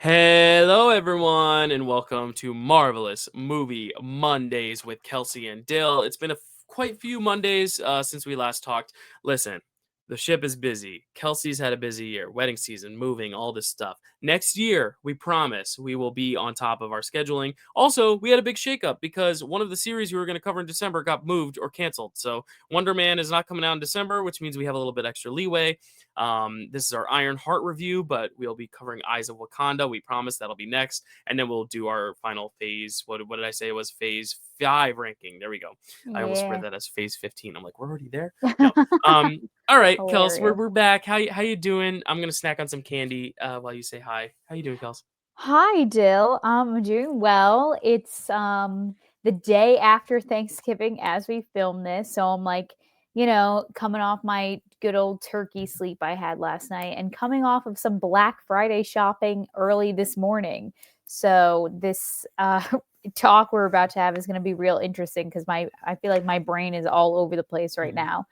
Hello, everyone, and welcome to Marvelous Movie Mondays with Kelsey and Dill. It's been quite few Mondays since we last talked. Listen, the ship is busy. Kelsey's had a busy year, wedding season, moving, all this stuff. Next year, we promise we will be on top of our scheduling. Also, we had a big shakeup because one of the series we were going to cover in December got moved or canceled. So Wonder Man is not coming out in December, which means we have a little bit extra leeway. This is our Ironheart review, but we'll be covering Eyes of Wakanda. We promise that'll be next, and then we'll do our final phase. What did I say? It was phase 5 ranking. There we go. I almost read Yeah. that as phase 15. I'm like, we're already there. No. All right, Kels, we're Hilarious. we're back. How you doing? I'm gonna snack on some candy while you say hi. How you doing, Kels? Hi, Dill. I'm doing well. It's the day after Thanksgiving as we film this, so I'm like, coming off my good old turkey sleep I had last night and coming off of some Black Friday shopping early this morning. So this talk we're about to have is going to be real interesting because my I feel like my brain is all over the place right Mhm. now.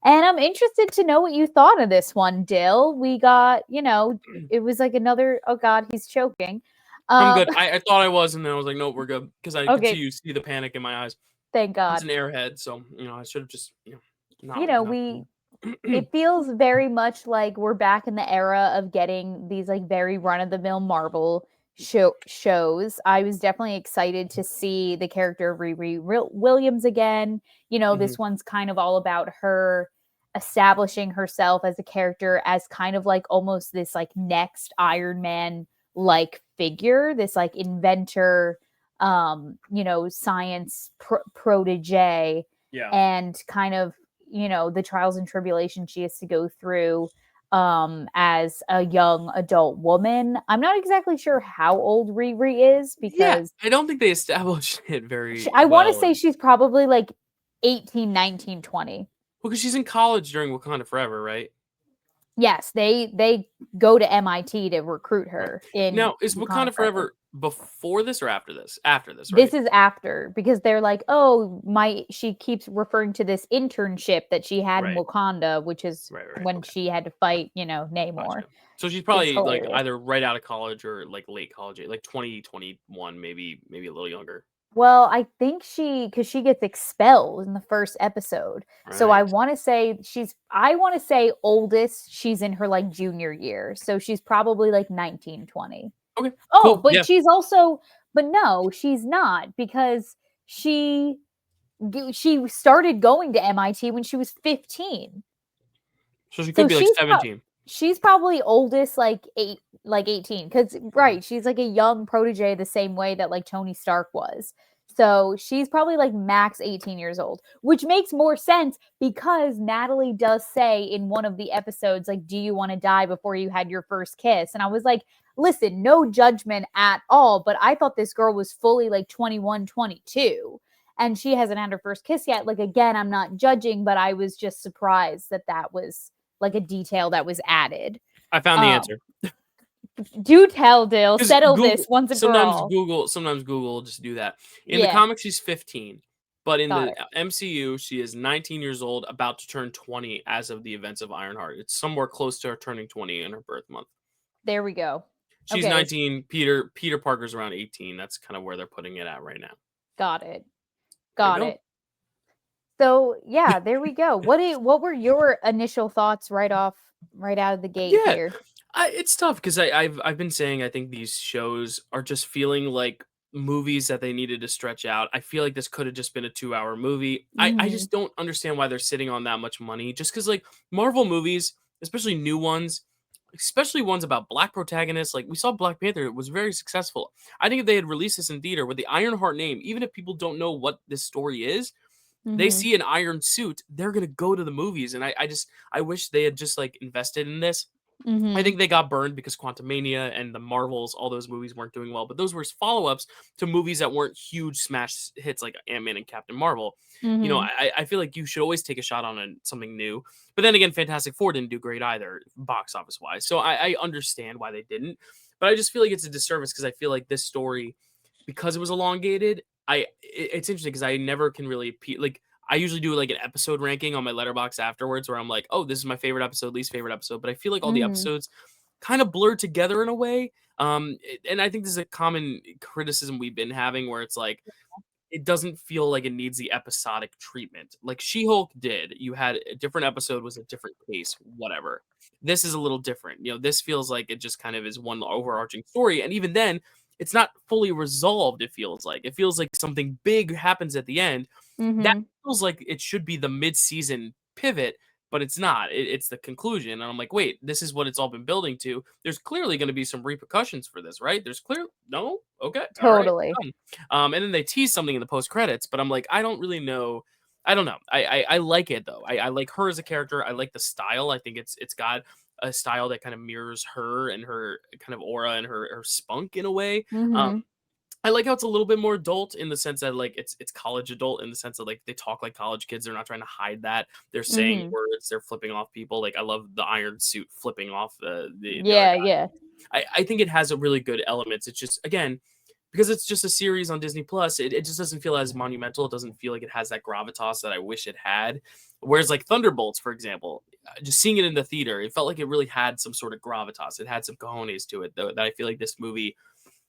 And I'm interested to know what you thought of this one, Dill. We got, it was like another, oh God, he's choking. I'm Um, good. I thought I was, and then I was like, nope, we're good because I could okay, see the panic in my eyes. thank It's God. an airhead, so I should have just You not know, not. we it feels very much like we're back in the era of getting these like very run of the mill Marvel shows. I was definitely excited to see the character of Williams again. Mhm. This one's kind of all about her establishing herself as a character as kind of like almost this like next Iron Man like figure, this like inventor, science protege, Yeah. and kind of the trials and tribulations she has to go through as a young adult woman. I'm not exactly sure how old Riri is Yeah, because I don't think they established it very I want to well, say and she's probably like 18, 19, 20. well, because she's in college during Wakanda Forever, right? Yes, they go to MIT to recruit Right. her in Now, is Wakanda Wakanda Forever. Forever before this or after this? After this, This right? is after because they're like, "Oh, my," she keeps referring to this internship that she had in Right, Wakanda, which is right. when Okay, she had to fight, Namor. gotcha. So she's It's probably like hilarious. either right out of college or like late college, like 2021, maybe a little younger. Well, I think because she gets expelled in the first episode. So Right. I want to say oldest, she's in her like junior year. So she's probably like 19, 20. Okay. Oh, Cool. but Yeah. she's also, but no, she's not because she she started going to MIT when she was 15. So she could So be like 17. she's probably oldest like 18 cuz Mhm. right, she's like a young protege the same way that like Tony Stark was. So she's probably like max 18 years old, which makes more sense because Natalie does say in one of the episodes like, do you want to die before you had your first kiss? And I was like, listen, no judgment at all, but I thought this girl was fully like 21, 22, and she hasn't had her first kiss yet. Like, again, I'm not judging, but I was just surprised that that was like a detail that was added. I found the Um, answer. do tell, Dill. Because Settle Google this once and for all. sometimes Google will just do that. In the Yeah, comics, she's 15, but in got the it. MCU, she is 19 years old, about to turn 20 as of the events of Ironheart. It's somewhere close to her turning 20 in her birth month. There we go. She's Okay, 19. Peter Parker's around 18. That's kind of where they're putting it at right now. got it. There you Got go. it. So yeah, there we go. What were your initial thoughts right out of the gate Yeah, here? it's tough because I've been saying I think these shows are just feeling like movies that they needed to stretch out. I feel like this could have just been a 2-hour movie. I Hmm. just don't understand why they're sitting on that much money. Just because like Marvel movies, especially new ones, especially ones about black protagonists, like we saw Black Panther, it was very successful. I think if they had released this in theater with the Ironheart name, even if people don't know what this story is, they Hmm. see an iron suit, they're gonna go to the movies. And I wish they had just like invested in this. I Hmm. think they got burned because Quantumania and the Marvels, all those movies weren't doing well, but those were follow-ups to movies that weren't huge smash hits like Ant-Man and Captain Marvel. Hmm. I feel like you should always take a shot on something new. But then again, Fantastic Four didn't do great either, box office wise. So I understand why they didn't. But I just feel like it's a disservice because I feel like this story, because it was elongated, it's interesting because I never can really like I usually do like an episode ranking on my letterbox afterwards where I'm like, oh, this is my favorite episode, least favorite episode. But I feel like all the Hmm. episodes kind of blur together in a way. And I think this is a common criticism we've been having, where it's like it doesn't feel like it needs the episodic treatment. Like She-Hulk did. You had a different episode, was a different pace, whatever. This is a little different. This feels like it just kind of is one overarching story. And even then, it's not fully resolved, it feels like. It feels like something big happens at the end. That Mm-hmm. feels like it should be the mid-season pivot, but it's not. It's the conclusion. And I'm like, wait, this is what it's all been building to. There's clearly going to be some repercussions for this, right? There's clear no? Okay. All right. Totally. And then they tease something in the post credits, but I'm like, I don't really know. I don't know. I like it though. I like her as a character. I like the style. I think it's got a style that kind of mirrors her and her kind of aura and her spunk in a way. Um, Mm-hmm. I like how it's a little bit more adult in the sense that like it's college adult in the sense that like they talk like college kids. They're not trying to hide that. They're saying Mm-hmm. words. They're flipping off people. Like I love the iron suit flipping off the other Yeah, guy. yeah. I think it has a really good elements. It's just again because it's just a series on Disney Plus, it just doesn't feel as monumental. It doesn't feel like it has that gravitas that I wish it had. Whereas like Thunderbolts, for example, just seeing it in the theater, it felt like it really had some sort of gravitas. It had some cojones to it, though, that I feel like this movie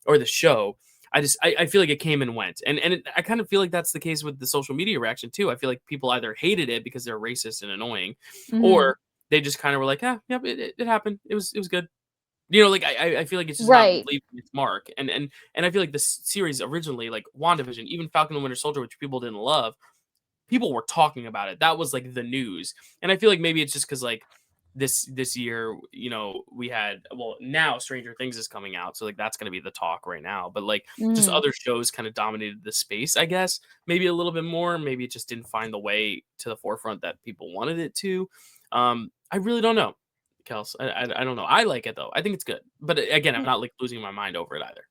or the show, I feel like it came and went. I kind of feel like that's the case with the social media reaction too. I feel like people either hated it because they're racist and annoying, Mm-hmm. or they just kind of were like, yeah, yep, it happened. It was good. Like I feel like it's just not Right. leaving its mark, and I feel like this series originally, like WandaVision, even Falcon and Winter Soldier, which people didn't love, people were talking about it. That was like the news, and I feel like maybe it's just because like this year, we had now Stranger Things is coming out, so like that's gonna be the talk right now. But like just Mm-hmm. other shows kind of dominated the space, I guess. Maybe a little bit more. Maybe it just didn't find the way to the forefront that people wanted it to. I really don't know. Kels. I don't know. I like it though. I think it's good. But again, I'm not like losing my mind over it either.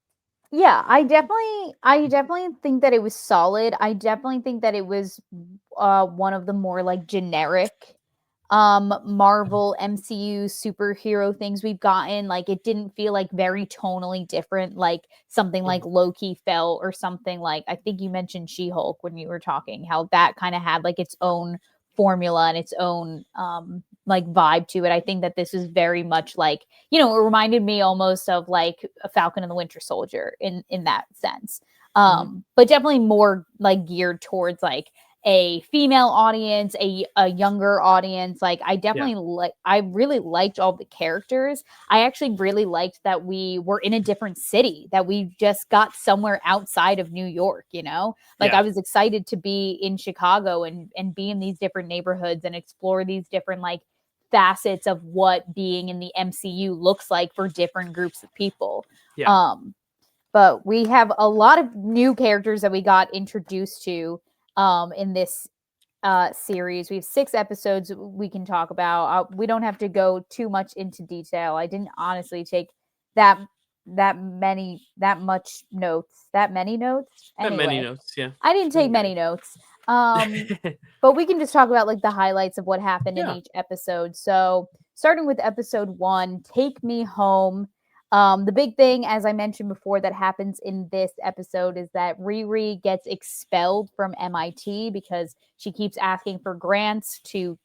Yeah, I definitely think that it was solid. I definitely think that it was one of the more like generic Marvel MCU superhero things we've gotten. Like it didn't feel like very tonally different, like something like Mhm. Loki felt, or something like, I think you mentioned She-Hulk when you were talking, how that kind of had like its own formula and its own like vibe to it. I think that this is very much like, it reminded me almost of like a Falcon and the Winter Soldier in that sense. Mhm. But definitely more like geared towards like a female audience, a younger audience. Like Yeah. I really liked all the characters. I actually really liked that we were in a different city, that we just got somewhere outside of New York. Like Yeah. I was excited to be in Chicago and be in these different neighborhoods and explore these different like facets of what being in the MCU looks like for different groups of people. Yeah. Um, but we have a lot of new characters that we got introduced to in this series. We have 6 episodes we can talk about. We don't have to go too much into detail. I didn't honestly take that that many notes. Got many Anyway, notes. Yeah. I didn't take I many notes. Um, but we can just talk about like the highlights of what happened in Yeah. each episode. So, starting with episode 1, Take Me Home. The big thing, as I mentioned before, that happens in this episode is that Riri gets expelled from MIT because she keeps asking for grants to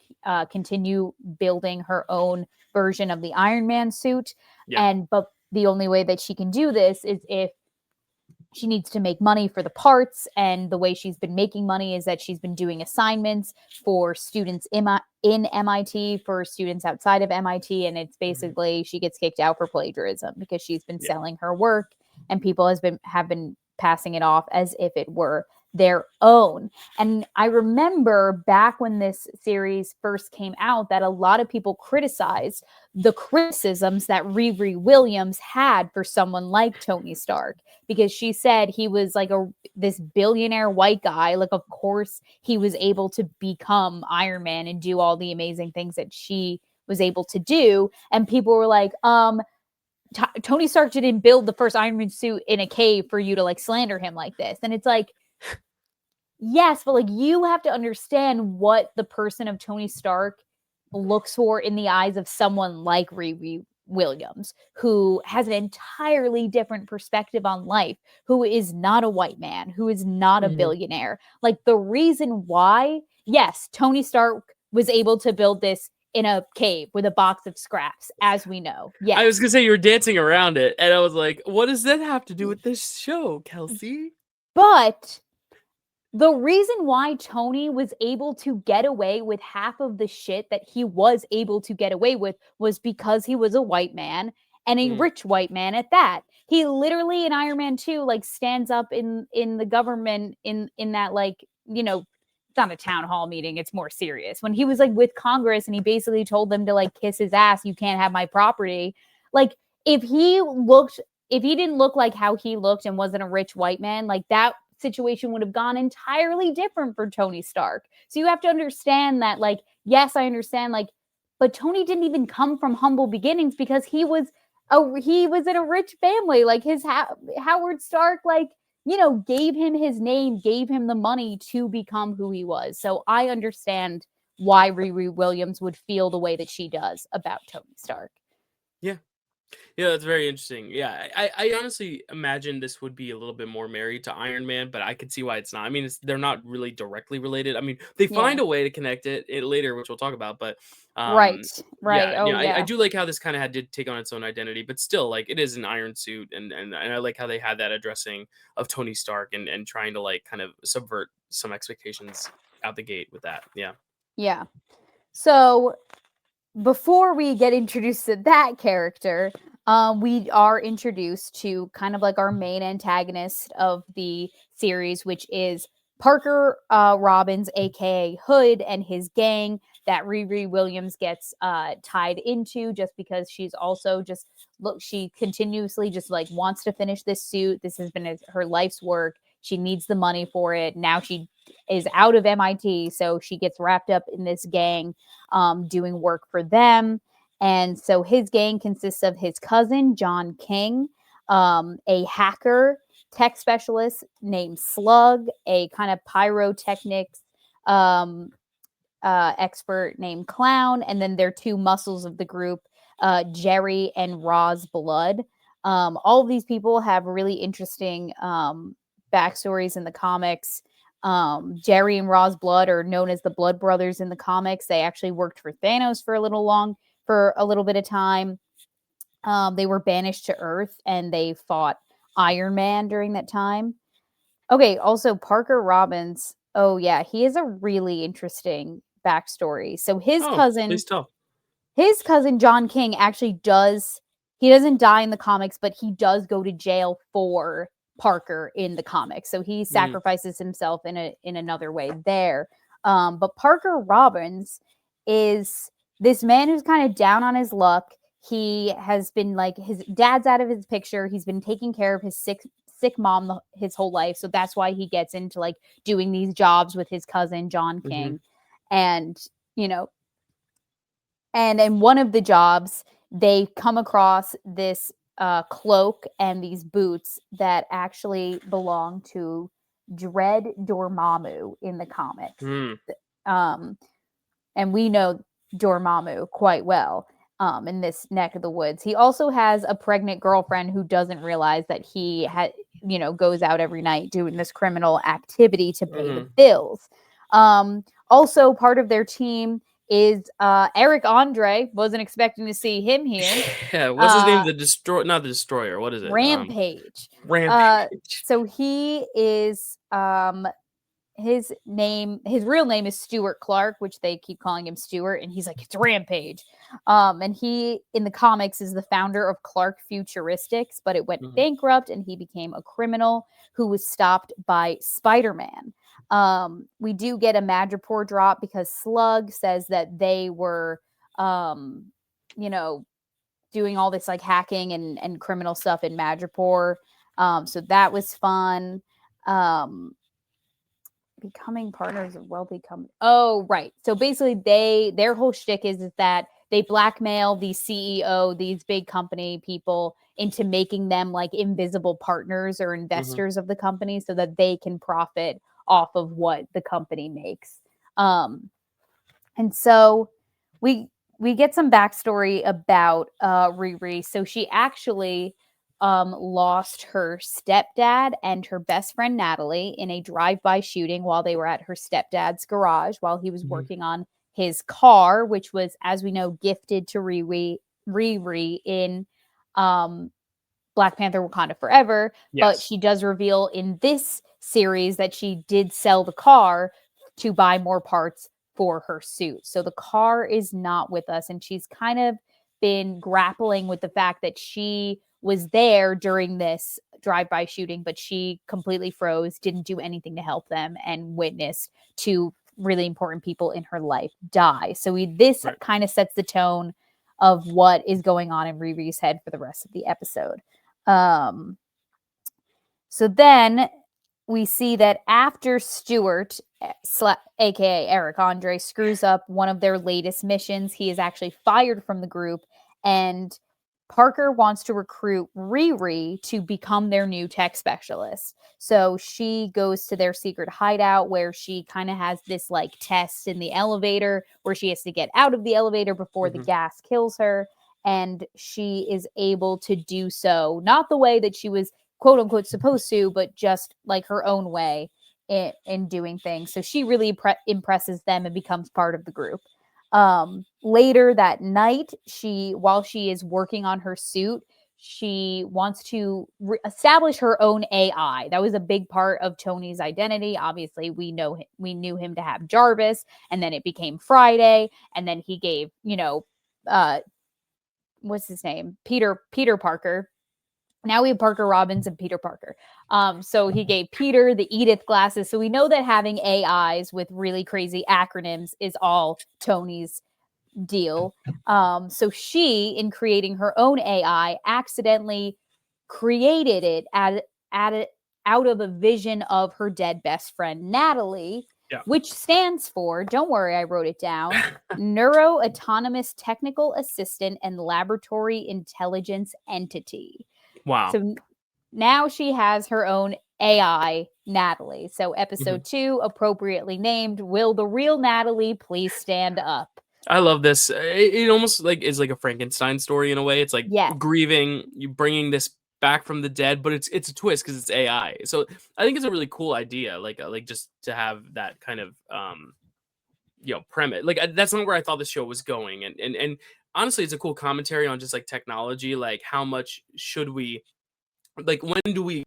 continue building her own version of the Iron Man suit. Yeah. But the only way that she can do this is if she needs to make money for the parts, and the way she's been making money is that she's been doing assignments for students in MIT, for students outside of MIT, and it's Mhm. basically she gets kicked out for plagiarism because she's been Yeah. selling her work, and people have been passing it off as if it were their own. And I remember back when this series first came out that a lot of people criticized the criticisms that Riri Williams had for someone like Tony Stark, because she said he was like this billionaire white guy. Like, of course, he was able to become Iron Man and do all the amazing things that she was able to do. And people were like, Tony Stark didn't build the first Iron Man suit in a cave for you to like slander him like this. And it's like, yes, but like you have to understand what the person of Tony Stark looks for in the eyes of someone like Riri Williams, who has an entirely different perspective on life, who is not a white man, who is not a Mhm. billionaire. Like the reason why, yes, Tony Stark was able to build this in a cave with a box of scraps, as we know. Yes. I was gonna say you were dancing around it, and I was like, what does that have to do with this show, Kelsey? But the reason why Tony was able to get away with half of the shit that he was able to get away with was because he was a white man, and a rich white man at that. He literally in Iron Man 2 like stands up in the government in that, like, you know, it's not a town hall meeting, it's more serious. When he was like with Congress and he basically told them to like kiss his ass, you can't have my property. Like if he didn't look like how he looked and wasn't a rich white man, like that situation would have gone entirely different for Tony Stark. So you have to understand that, like, yes, I understand, like, but Tony didn't even come from humble beginnings because he was in a rich family. Like his Howard Stark, like, you know, gave him his name, gave him the money to become who he was. So I understand why Riri Williams would feel the way that she does about Tony Stark. Yeah. Yeah, that's very interesting. Yeah, I honestly imagine this would be a little bit more married to Iron Man, but I could see why it's not. I mean, they're not really directly related. I mean, they find Yeah. a way to connect it later, which we'll talk about. But Right. yeah, Oh, I yeah. do like how this kind of had to take on its own identity, but still, like, it is an iron suit, and I like how they had that addressing of Tony Stark and trying to like kind of subvert some expectations out the gate with that. Yeah. Yeah. So before we get introduced to that character, we are introduced to kind of like our main antagonist of the series, which is Parker Robbins, aka Hood, and his gang that Riri Williams gets tied into just because she's also just she continuously just like wants to finish this suit. This has been her life's work. She needs the money for it. Now she is out of MIT, so she gets wrapped up in this gang doing work for them. And so his gang consists of his cousin, John King, a hacker tech specialist named Slug, a kind of pyrotechnics um, expert named Clown, and then their two muscles of the group, Jerry and Roz Blood. All of these people have really interesting backstories in the comics. Jerry and Roz Blood are known as the Blood Brothers in the comics. They actually worked for Thanos for a little bit of time. They were banished to Earth and they fought Iron Man during that time. Okay, also Parker Robbins. Oh yeah, he has a really interesting backstory. So Oh, please tell. his cousin John King actually he doesn't die in the comics, but he does go to jail for Parker in the comics. So he sacrifices himself in another way there. But Parker Robbins is this man who's kind of down on his luck. He has been like, his dad's out of his picture. He's been taking care of his sick mom his whole life. So that's why he gets into like doing these jobs with his cousin John King. And, you know, and in one of the jobs, they come across this cloak and these boots that actually belong to Dread Dormammu in the comics. And we know Dormammu quite well in this neck of the woods. He also has a pregnant girlfriend who doesn't realize that he goes out every night doing this criminal activity to pay the bills. Also, part of their team is Eric Andre. Wasn't expecting to see him here. Yeah, what's his name? Not the Destroyer. What is it? Rampage. Rampage. So he is his real name is Stuart Clark, which they keep calling him Stuart, and he's like, it's Rampage. And he in the comics is the founder of Clark Futuristics, but it went bankrupt and he became a criminal who was stopped by Spider-Man. We do get a Madripoor drop because Slug says that they were doing all this like hacking and criminal stuff in Madripoor. So that was fun. Becoming partners of wealthy companies. Oh, right. So basically their whole shtick is that they blackmail the CEO, these big company people, into making them like invisible partners or investors of the company so that they can profit off of what the company makes. And so we get some backstory about Riri. So she actually lost her stepdad and her best friend Natalie in a drive-by shooting while they were at her stepdad's garage while he was working on his car, which was, as we know, gifted to Riri in Black Panther Wakanda Forever. But Yes. she does reveal in this series that she did sell the car to buy more parts for her suit. So the car is not with us, and she's kind of been grappling with the fact that she was there during this drive-by shooting, but she completely froze, didn't do anything to help them, and witnessed two really important people in her life die. So this Right. kind of sets the tone of what is going on in Riri's head for the rest of the episode. Um, so then we see that after Stewart, aka Eric Andre, screws up one of their latest missions, he is actually fired from the group, and Parker wants to recruit Riri to become their new tech specialist. So she goes to their secret hideout where she kind of has this like test in the elevator where she has to get out of the elevator before the gas kills her. And she is able to do so, not the way that she was quote unquote supposed to, but just like her own way in doing things. So she really impresses them and becomes part of the group. Later that night, while she is working on her suit, she wants to establish her own AI. That was a big part of Tony's identity. Obviously, we knew him to have Jarvis, and then it became Friday, and then he gave, what's his name? Peter Parker. Now we have Parker Robbins and Peter Parker. So he gave Peter the Edith glasses. So we know that having AIs with really crazy acronyms is all Tony's deal. So she, in creating her own AI, accidentally created it out of a vision of her dead best friend, Natalie, Yeah. which stands for, don't worry, I wrote it down, Neuro Autonomous Technical Assistant and Laboratory Intelligence Entity. Wow. So now she has her own AI, Natalie. So episode 2, appropriately named, Will the Real Natalie Please Stand Up? I love this. It almost like is like a Frankenstein story in a way. It's like Yes. grieving, you bringing this back from the dead, but it's a twist because it's AI. So I think it's a really cool idea, like just to have that kind of premise. Like that's not where I thought the show was going, and honestly, it's a cool commentary on just like technology. Like how much should we, like when do we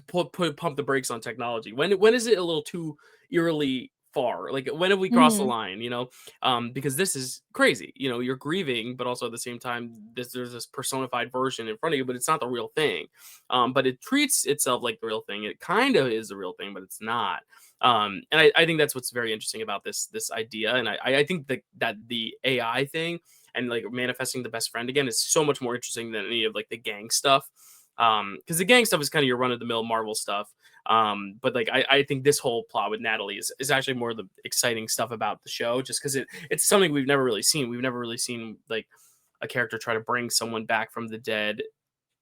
pump the brakes on technology? When is it a little too eerily far? Like when have we crossed the line? Because this is crazy. You're grieving, but also at the same time, there's this personified version in front of you, but it's not the real thing. But it treats itself like the real thing. It kind of is the real thing, but it's not. And I think that's what's very interesting about this idea. And I think that the AI thing and like manifesting the best friend again is so much more interesting than any of like the gang stuff. Because the gang stuff is kind of your run-of-the-mill Marvel stuff. But like I think this whole plot with Natalie is actually more of the exciting stuff about the show, just because it's something we've never really seen. We've never really seen like a character try to bring someone back from the dead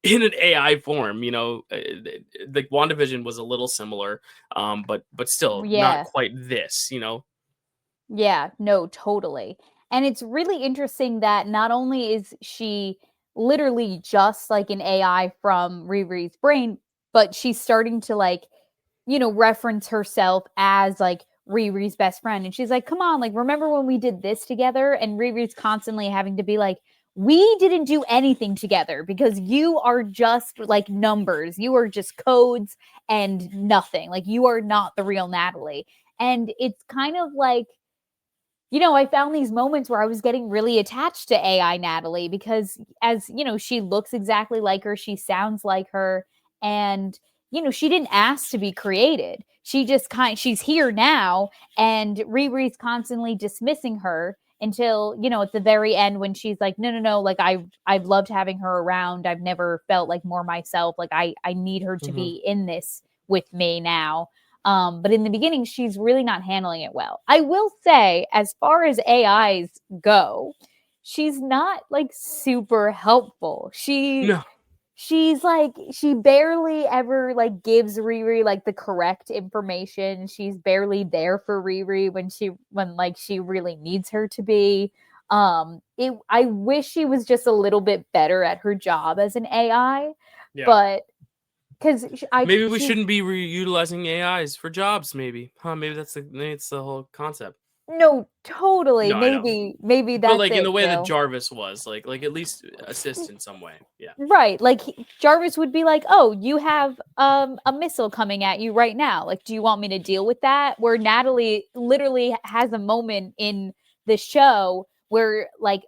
in an AI form. Like WandaVision was a little similar, but still not Yeah. quite this. Yeah, no, totally. And it's really interesting that not only is she literally just like an AI from Riri's brain, but she's starting to like, reference herself as like Riri's best friend. And she's like, come on, like, remember when we did this together? And Riri's constantly having to be like, we didn't do anything together because you are just like numbers. You are just codes and nothing. Like, you are not the real Natalie. And it's kind of like, I found these moments where I was getting really attached to AI Natalie because as, she looks exactly like her, she sounds like her, and she didn't ask to be created. She just she's here now, and Riri's constantly dismissing her until, at the very end when she's like, no, like I've loved having her around. I've never felt like more myself. Like I need her to be in this with me now. But in the beginning, she's really not handling it well. I will say, as far as AIs go, she's not like super helpful. No. She's like, she barely ever like gives Riri like the correct information. She's barely there for Riri when like she really needs her to be. I wish she was just a little bit better at her job as an AI, Yeah. but because Maybe we shouldn't be utilizing AIs for jobs. Maybe, huh? Maybe it's the whole concept. No, totally. No, I know. Maybe But, that's like, in it, the way that Dill. Jarvis was, like, at least assist in some way. Yeah. Right. Like Jarvis would be like, "Oh, you have a missile coming at you right now. Like, do you want me to deal with that?" Where Natalie literally has a moment in the show where like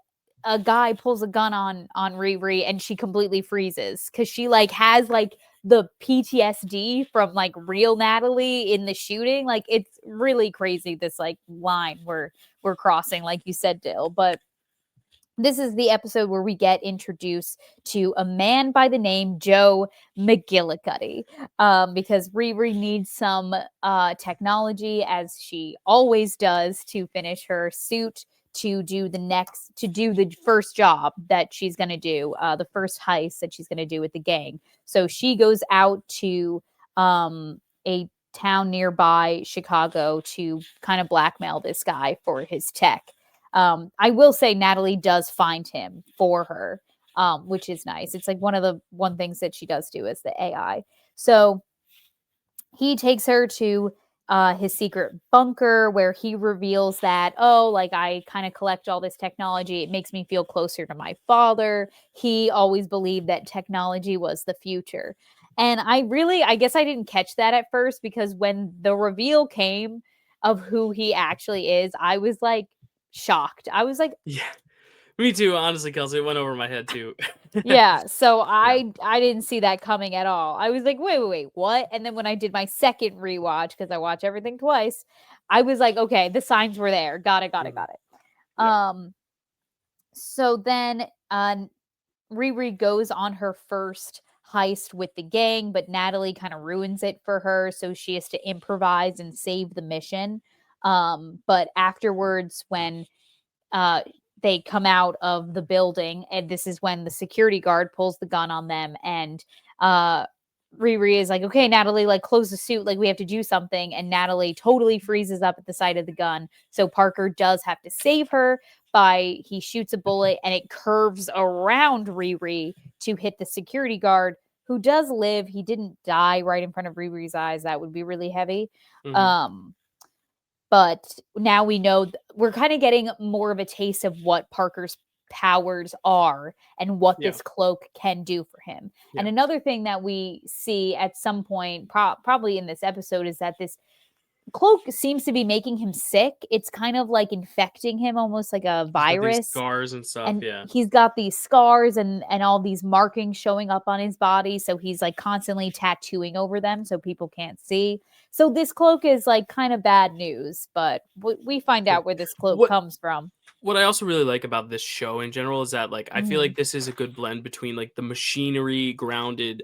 a guy pulls a gun on Riri and she completely freezes cuz she like has like the PTSD from like real Natalie in the shooting. Like it's really crazy this like line we're crossing like you said, Dill. But this is the episode where we get introduced to a man by the name Joe McGillicuddy, because Riri needs some technology, as she always does, to finish her suit to do the first job that she's going to do, the first heist that she's going to do with the gang. So she goes out to a town nearby Chicago to kind of blackmail this guy for his tech. I will say Natalie does find him for her, which is nice. It's like one things that she does do is the AI. So he takes her to his secret bunker where he reveals that, oh, like I kind of collect all this technology. It makes me feel closer to my father. He always believed that technology was the future. And I guess I didn't catch that at first because when the reveal came of who he actually is, I was like shocked. I was like, Yeah. Me too, honestly, Kelsey, it went over my head too. yeah, so Yeah. I didn't see that coming at all. I was like, wait, what? And then when I did my second rewatch, because I watch everything twice, I was like, okay, the signs were there. Got it, got it, Mhm. got it. Yep. So then Riri goes on her first heist with the gang, but Natalie kind of ruins it for her, so she has to improvise and save the mission. But afterwards, when uh, they come out of the building, and this is when the security guard pulls the gun on them, and uh, Riri is like, "Okay, Natalie, like close the suit, like we have to do something." And Natalie totally freezes up at the sight of the gun. So Parker does have to save her by he shoots a bullet and it curves around Riri to hit the security guard, who does live. He didn't die right in front of Riri's eyes. That would be really heavy. Mhm. Um, but now we know we're kind of getting more of a taste of what Parker's powers are and what Yeah. this cloak can do for him. And Yeah. another thing that we see at some point, probably in this episode, is that this cloak seems to be making him sick. It's kind of like infecting him, almost like a He's got these virus. scars and stuff, And yeah. he's got these scars and all these markings showing up on his body, so he's like constantly tattooing over them so people can't see. So this cloak is like kind of bad news, but we find Yeah. out where this cloak What comes from. what I also really like about this show in general is that, like, I feel Mhm. like this is a good blend between, like, the machinery grounded,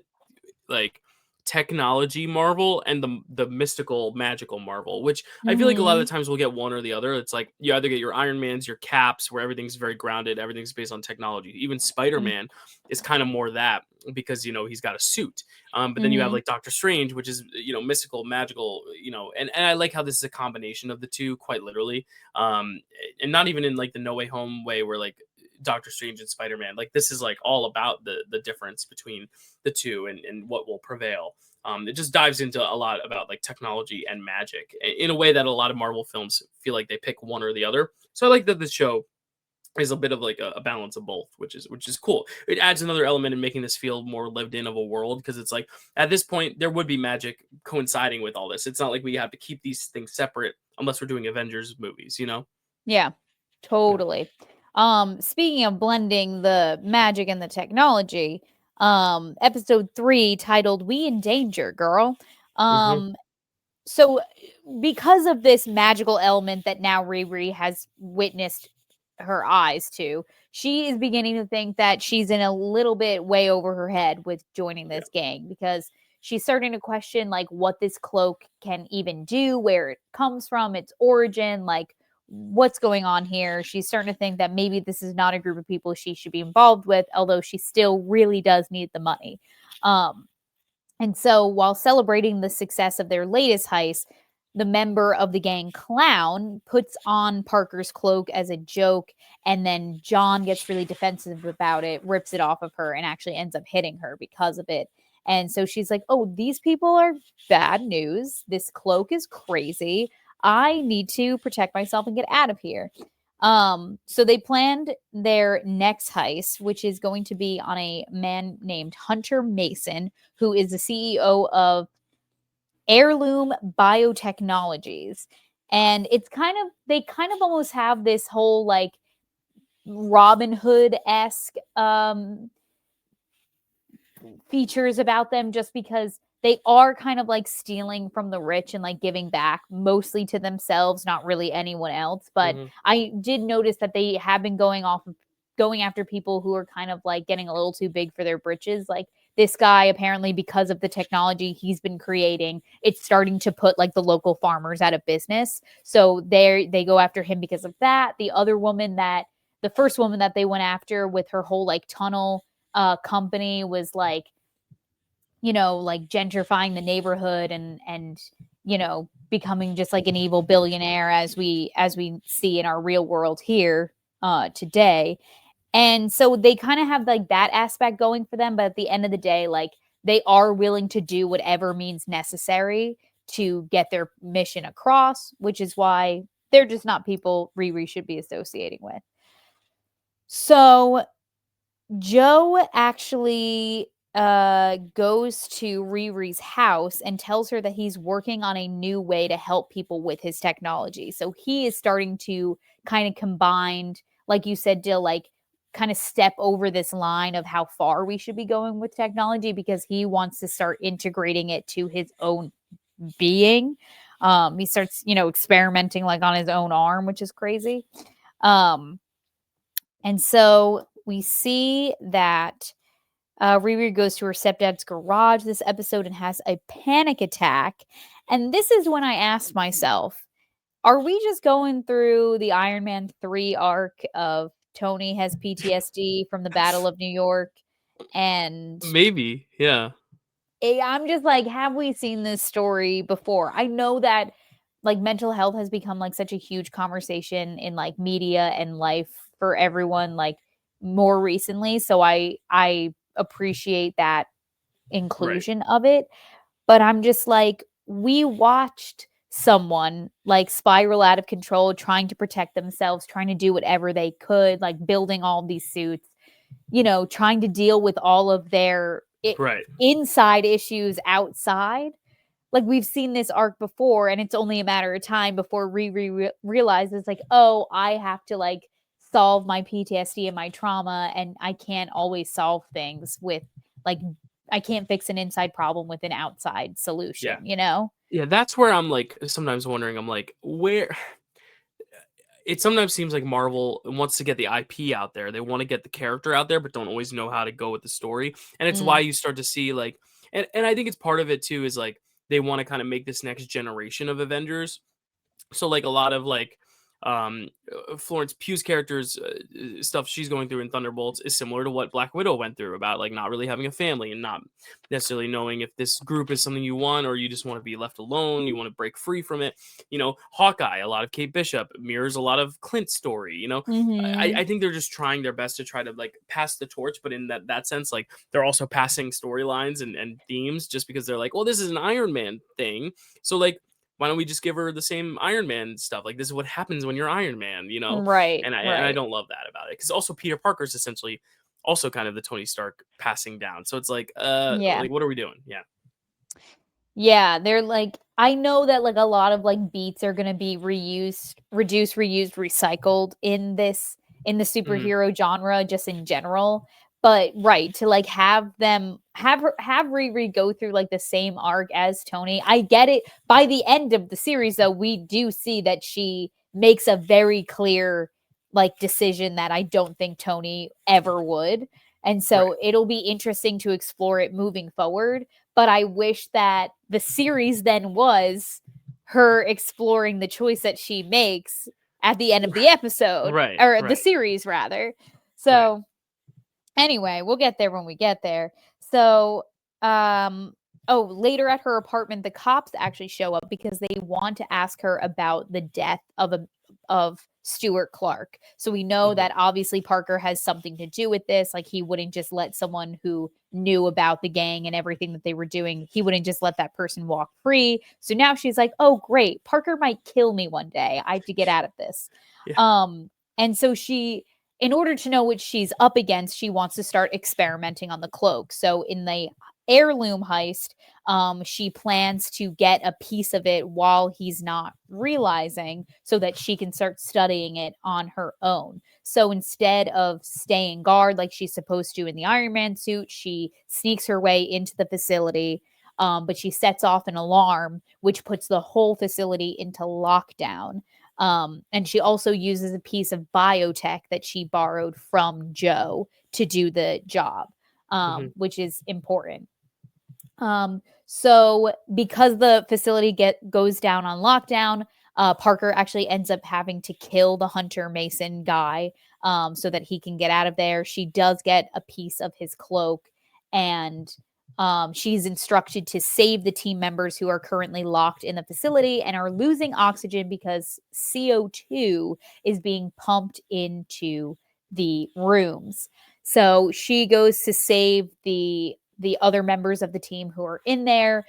like, technology Marvel and the mystical, magical Marvel, which I feel like a lot of the Mhm. times we'll get one or the other. It's like you either get your Iron Mans, your Caps, where everything's very grounded, everything's based on technology. Even Mhm. Spider-Man is kind of more that because he's got a suit. But then you have Mhm. like Doctor Strange, which is mystical, magical, and I like how this is a combination of the two, quite literally. Um, and not even in like the No Way Home way where like Doctor Strange and Spider-Man, like this is like all about the difference between the two and what will prevail. It just dives into a lot about like technology and magic in a way that a lot of Marvel films feel like they pick one or the other. So I like that this show is a bit of like a balance of both, which is cool. It adds another element in making this feel more lived in of a world because it's like at this point there would be magic coinciding with all this. It's not like we have to keep these things separate unless we're doing Avengers movies. Yeah, Yeah. totally. Speaking of blending the magic and the technology, episode 3 titled "We in Danger, Girl." Hmm. Um, so because of this magical element that now Riri has witnessed her eyes to, she is beginning to think that she's in a little bit way over her head with joining Yeah. this gang, because she's starting to question like what this cloak can even do, where it comes from, its origin, like what's going on here. She's starting to think that maybe this is not a group of people she should be involved with, although she still really does need the money. Um, and so, while celebrating the success of their latest heist, the member of the gang Clown puts on Parker's cloak as a joke, and then John gets really defensive about it, rips it off of her, and actually ends up hitting her because of it. And so she's like, "Oh, these people are bad news. This cloak is crazy. I need to protect myself and get out of here. So they planned their next heist, which is going to be on a man named Hunter Mason, who is the CEO of Heirloom Biotechnologies. And they kind of almost have this whole like Robin Hood esque features about them, just because they are kind of like stealing from the rich and like giving back mostly to themselves, not really anyone else. But Mhm. I did notice that they have been going after people who are kind of like getting a little too big for their britches. Like this guy, apparently, because of the technology he's been creating, it's starting to put like the local farmers out of business. So they go after him because of that. The first woman that they went after with her whole like tunnel company was like, like gentrifying the neighborhood and becoming just like an evil billionaire, as we see in our real world here today. And so they kind of have like that aspect going for them, but at the end of the day, like they are willing to do whatever means necessary to get their mission across, which is why they're just not people Riri should be associating with. So Joe actually goes to Riri's house and tells her that he's working on a new way to help people with his technology. So he is starting to kind of combine, like you said, Dill, like kind of step over this line of how far we should be going with technology, because he wants to start integrating it to his own being. He starts, experimenting like on his own arm, which is crazy. Um, and so we see that Riri goes to her stepdad's garage this episode and has a panic attack. And this is when I asked myself, are we just going through the Iron Man 3 arc of Tony has PTSD from the Battle of New York? And Maybe, yeah. I'm just like, have we seen this story before? I know that like mental health has become like such a huge conversation in like media and life for everyone like more recently. So I appreciate that Right. inclusion of it. But I'm just like, we watched someone like spiral out of control, trying to protect themselves, trying to do whatever they could, like building all these suits, trying to deal with all of their Right. inside issues outside. Like we've seen this arc before, and it's only a matter of time before Riri realizes, like, oh, I have to like solve my PTSD and my trauma, and I can't always solve things with like I can't fix an inside problem with an outside Yeah. solution. Yeah, that's where I'm, like, sometimes wondering, I'm like, where it sometimes seems like Marvel wants to get the IP out there. They wanna get the character out there, but don't always know how to go with the story, and it's why Mm, you start to see, like and I think it's part of it too is, like, they wanna kinda make this next generation of Avengers. So like a lot of like Florence Pugh's character's stuff she's going through in Thunderbolts is similar to what Black Widow went through, about like not really having a family and not necessarily knowing if this group is something you want, or you just want to be left alone, you want to break free from it. Hawkeye, a lot of Kate Bishop mirrors a lot of Clint's story. mhm. I think they're just trying their best to try to like pass the torch, but in that sense, like they're also passing storylines and themes, just because they're like, well, this is an Iron Man thing, so like why don't we just give her the same Iron Man stuff? Like, this is what happens when you're Iron Man, you know? Right, And I right. don't love that about it, because also Peter Parker's essentially also kind of the Tony Stark passing down. So it's Yeah. like what are we doing? Yeah. Yeah, they're like, I know that like a lot of like beats are gonna be reused, reduced, reused, recycled in the Hmm. superhero genre just in general. But right, to like have Riri go through like the same arc as Tony. I get it. By the end of the series though, we do see that she makes a very clear like decision that I don't think Tony ever would. And Right. so it'll be interesting to explore it moving forward, but I wish that the series then was her exploring the choice that she makes at the end of the episode, Right. or the Right. series rather. Right. So anyway, we'll get there when we get there. So later at her apartment, the cops actually show up because they want to ask her about the death of Stuart Clark. So we know that obviously Parker has something to do with this. Like, he wouldn't just let someone who knew about the gang and everything that they were doing, he wouldn't just let that person walk free. So now she's like, oh, great. Parker might kill me one day. I have to get out of this. Yeah. And so she, in order to know what she's up against, she wants to start experimenting on the cloak. So in the heirloom heist, she plans to get a piece of it while he's not realizing, so that she can start studying it on her own. So instead of staying guard like she's supposed to in the Iron Man suit, she sneaks her way into the facility. But she sets off an alarm, which puts the whole facility into lockdown. And she also uses a piece of biotech that she borrowed from Joe to do the job, which is important. So because the facility goes down on lockdown, Parker actually ends up having to kill the Hunter Mason guy, so that he can get out of there. She does get a piece of his cloak, and she's instructed to save the team members who are currently locked in the facility and are losing oxygen because CO2 is being pumped into the rooms. So she goes to save the other members of the team who are in there.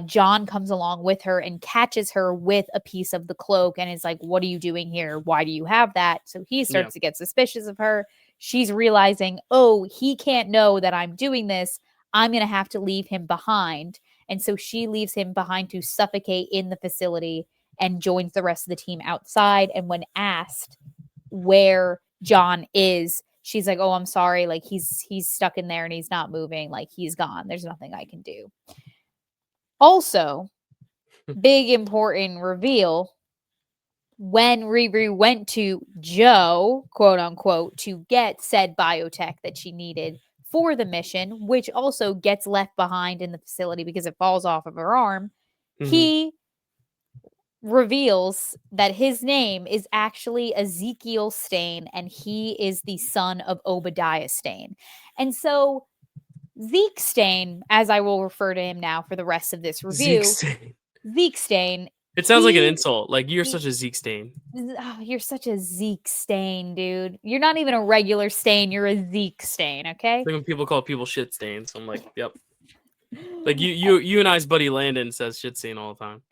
John comes along with her and catches her with a piece of the cloak and is like, what are you doing here? Why do you have that? So he starts to get suspicious of her. She's realizing, oh, he can't know that I'm doing this. I'm going to have to leave him behind. And so she leaves him behind to suffocate in the facility and joins the rest of the team outside. And when asked where John is, she's like, oh, I'm sorry. Like, he's stuck in there and he's not moving. Like, he's gone. There's nothing I can do. Also, big important reveal, when Riri went to Joe, quote unquote, to get said biotech that she needed for the mission, which also gets left behind in the facility because it falls off of her arm, he reveals that his name is actually Ezekiel Stain, and he is the son of Obadiah Stain. And so Zeke Stain, as I will refer to him now for the rest of this review, Zeke Stain. It sounds like an insult. Like, you're such a Zeke Stain. Oh, you're such a Zeke Stain, dude. You're not even a regular stain. You're a Zeke Stain, okay? It's like when people call people shit stains. I'm like, yep. Like, you and I's buddy Landon says shit stain all the time.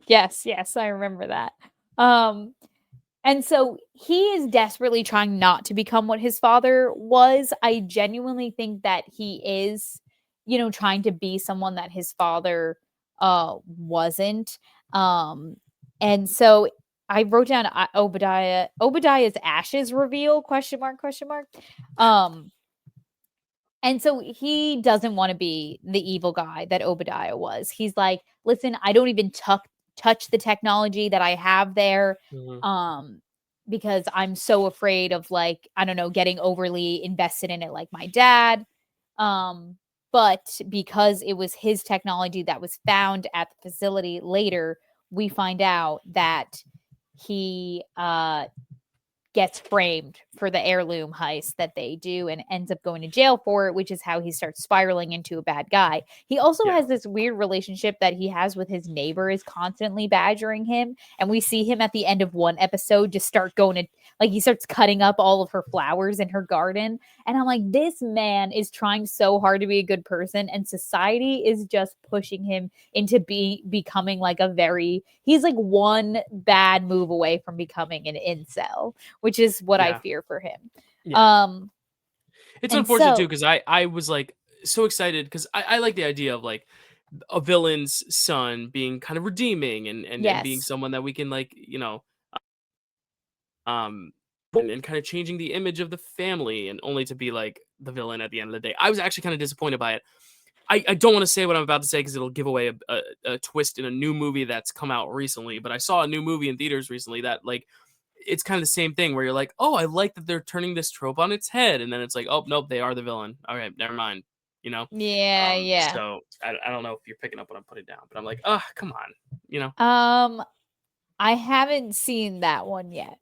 Yes, I remember that. And so he is desperately trying not to become what his father was. I genuinely think that he is, trying to be someone that his father wasn't. And so I wrote down Obadiah's ashes reveal, question mark. And so he doesn't want to be the evil guy that Obadiah was. He's like, listen, I don't even touch the technology that I have there, because I'm so afraid of, like, I don't know, getting overly invested in it like my dad. But because it was his technology that was found at the facility later, we find out that he gets framed for the heirloom heist that they do and ends up going to jail for it, which is how he starts spiraling into a bad guy. He also has this weird relationship that he has with his neighbor, is constantly badgering him. And we see him at the end of one episode just start going to, like, he starts cutting up all of her flowers in her garden. And I'm like, this man is trying so hard to be a good person, and society is just pushing him into becoming like he's like one bad move away from becoming an incel, which is what I fear for him. It's unfortunate too, because I was like so excited because I like the idea of like a villain's son being kind of redeeming and being someone that we can, like, and kind of changing the image of the family, and only to be like the villain at the end of the day. I was actually kind of disappointed by it. I don't want to say what I'm about to say because it'll give away a twist in a new movie that's come out recently, but I saw a new movie in theaters recently that, like, it's kind of the same thing where you're like, oh, I like that they're turning this trope on its head, and then it's like, oh nope, they are the villain. All right, never mind. So I don't know if you're picking up what I'm putting down, but I'm like, oh, come on. I haven't seen that one yet.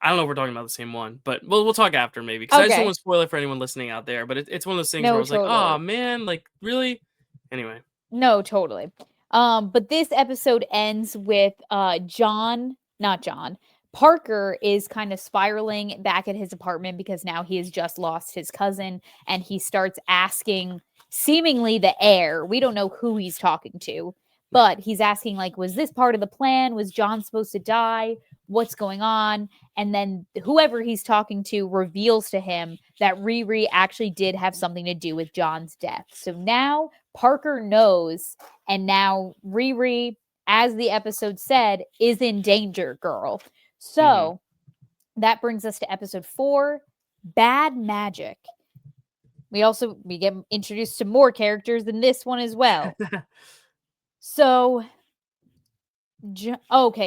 I don't know if we're talking about the same one, but we'll talk after maybe, because I just don't want to spoil it for anyone listening out there. But it's one of those things where I was like, oh man, like, really? Anyway. No, totally. But this episode ends with Parker is kind of spiraling back at his apartment because now he has just lost his cousin, and he starts asking seemingly the heir. We don't know who he's talking to, but he's asking, like, was this part of the plan? Was John supposed to die? What's going on? And then whoever he's talking to reveals to him that Riri actually did have something to do with John's death. So now Parker knows, and now Riri, as the episode said, is in danger, girl. So that brings us to episode 4, Bad Magic. We get introduced to more characters in this one as well. So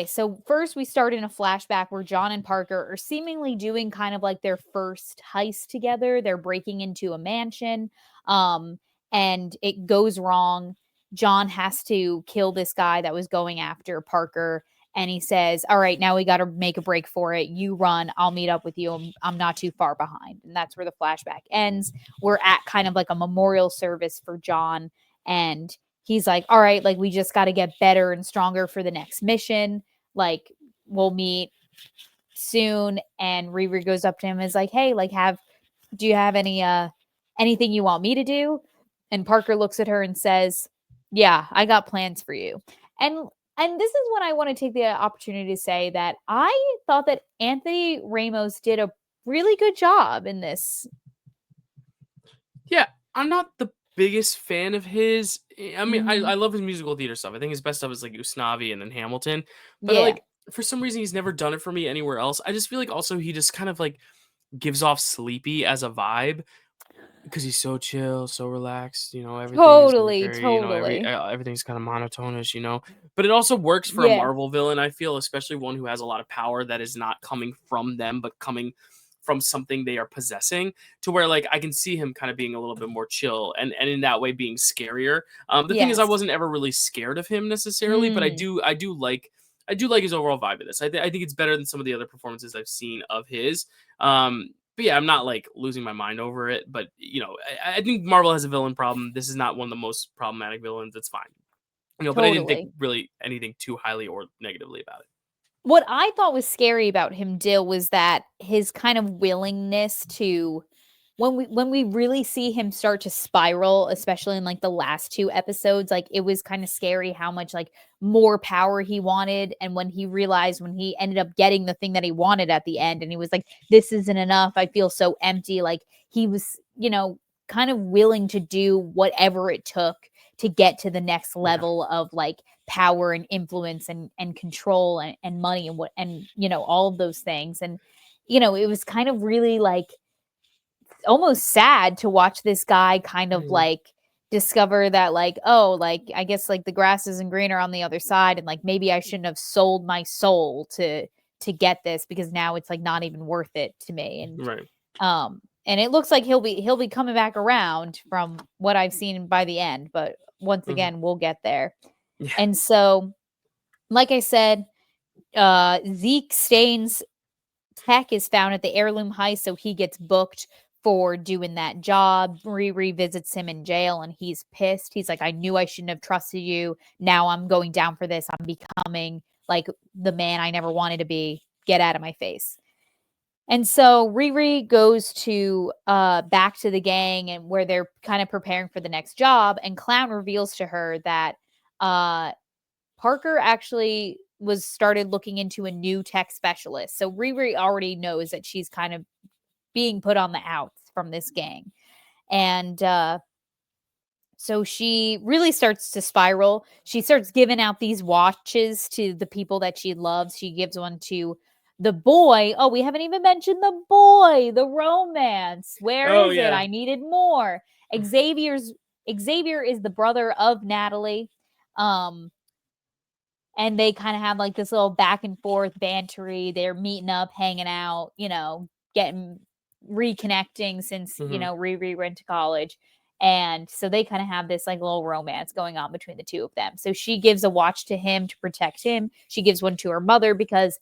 so first we start in a flashback where John and Parker are seemingly doing kind of like their first heist together. They're breaking into a mansion, and it goes wrong. John has to kill this guy that was going after Parker, and he says, all right, now we got to make a break for it. You run, I'll meet up with you. I'm not too far behind. And that's where the flashback ends. We're at kind of like a memorial service for John, and he's like, all right, like, we just got to get better and stronger for the next mission. Like, we'll meet soon. And Riri goes up to him and is like, hey, like, do you have anything you want me to do? And Parker looks at her and says, yeah, I got plans for you. And this is when I want to take the opportunity to say that I thought that Anthony Ramos did a really good job in this. Yeah, I'm not the biggest fan of his. I mean, I love his musical theater stuff. I think his best stuff is like Usnavi and then Hamilton. But like, for some reason, he's never done it for me anywhere else. I just feel like also he just kind of like gives off sleepy as a vibe because he's so chill, so relaxed. You know, everything is like very, everything's kind of monotonish. You know, but it also works for a Marvel villain. I feel, especially one who has a lot of power that is not coming from them, but coming from something they are possessing, to where like I can see him kind of being a little bit more chill and in that way being scarier. The thing is, I wasn't ever really scared of him necessarily, but I do like his overall vibe of this. I think it's better than some of the other performances I've seen of his. But yeah, I'm not like losing my mind over it. But you know, I think Marvel has a villain problem. This is not one of the most problematic villains. It's fine. You know, but I didn't think really anything too highly or negatively about it. What I thought was scary about him, Dill, was that his kind of willingness to, when we really see him start to spiral, especially in like the last 2 episodes, like, it was kind of scary how much like more power he wanted. And when he realized, when he ended up getting the thing that he wanted at the end, and he was like, this isn't enough, I feel so empty. Like, he was, you know, kind of willing to do whatever it took to get to the next level of like power and influence and control and money and you know, all of those things. And you know, it was kind of really like almost sad to watch this guy kind of like discover that, like, oh, like, I guess like the grass isn't greener on the other side, and like maybe I shouldn't have sold my soul to get this, because now it's like not even worth it to me. And it looks like he'll be coming back around from what I've seen by the end, but once again, we'll get there. And so, like I said, Zeke Stain's tech is found at the heirloom heist, so he gets booked for doing that job. Riri visits him in jail, and he's pissed. He's like, I knew I shouldn't have trusted you. Now I'm going down for this. I'm becoming like the man I never wanted to be. Get out of my face. And so Riri goes to back to the gang, and where they're kind of preparing for the next job, and Clown reveals to her that Parker actually started looking into a new tech specialist. So Riri already knows that she's kind of being put on the outs from this gang. And so she really starts to spiral. She starts giving out these watches to the people that she loves. She gives one to the boy. Oh, we haven't even mentioned the boy, the romance. Where is it? I needed more. Xavier is the brother of Natalie. And they kind of have like this little back and forth bantery. They're meeting up, hanging out, you know, reconnecting since, you know, Riri went to college. And so they kind of have this like little romance going on between the two of them. So she gives a watch to him to protect him. She gives one to her mother because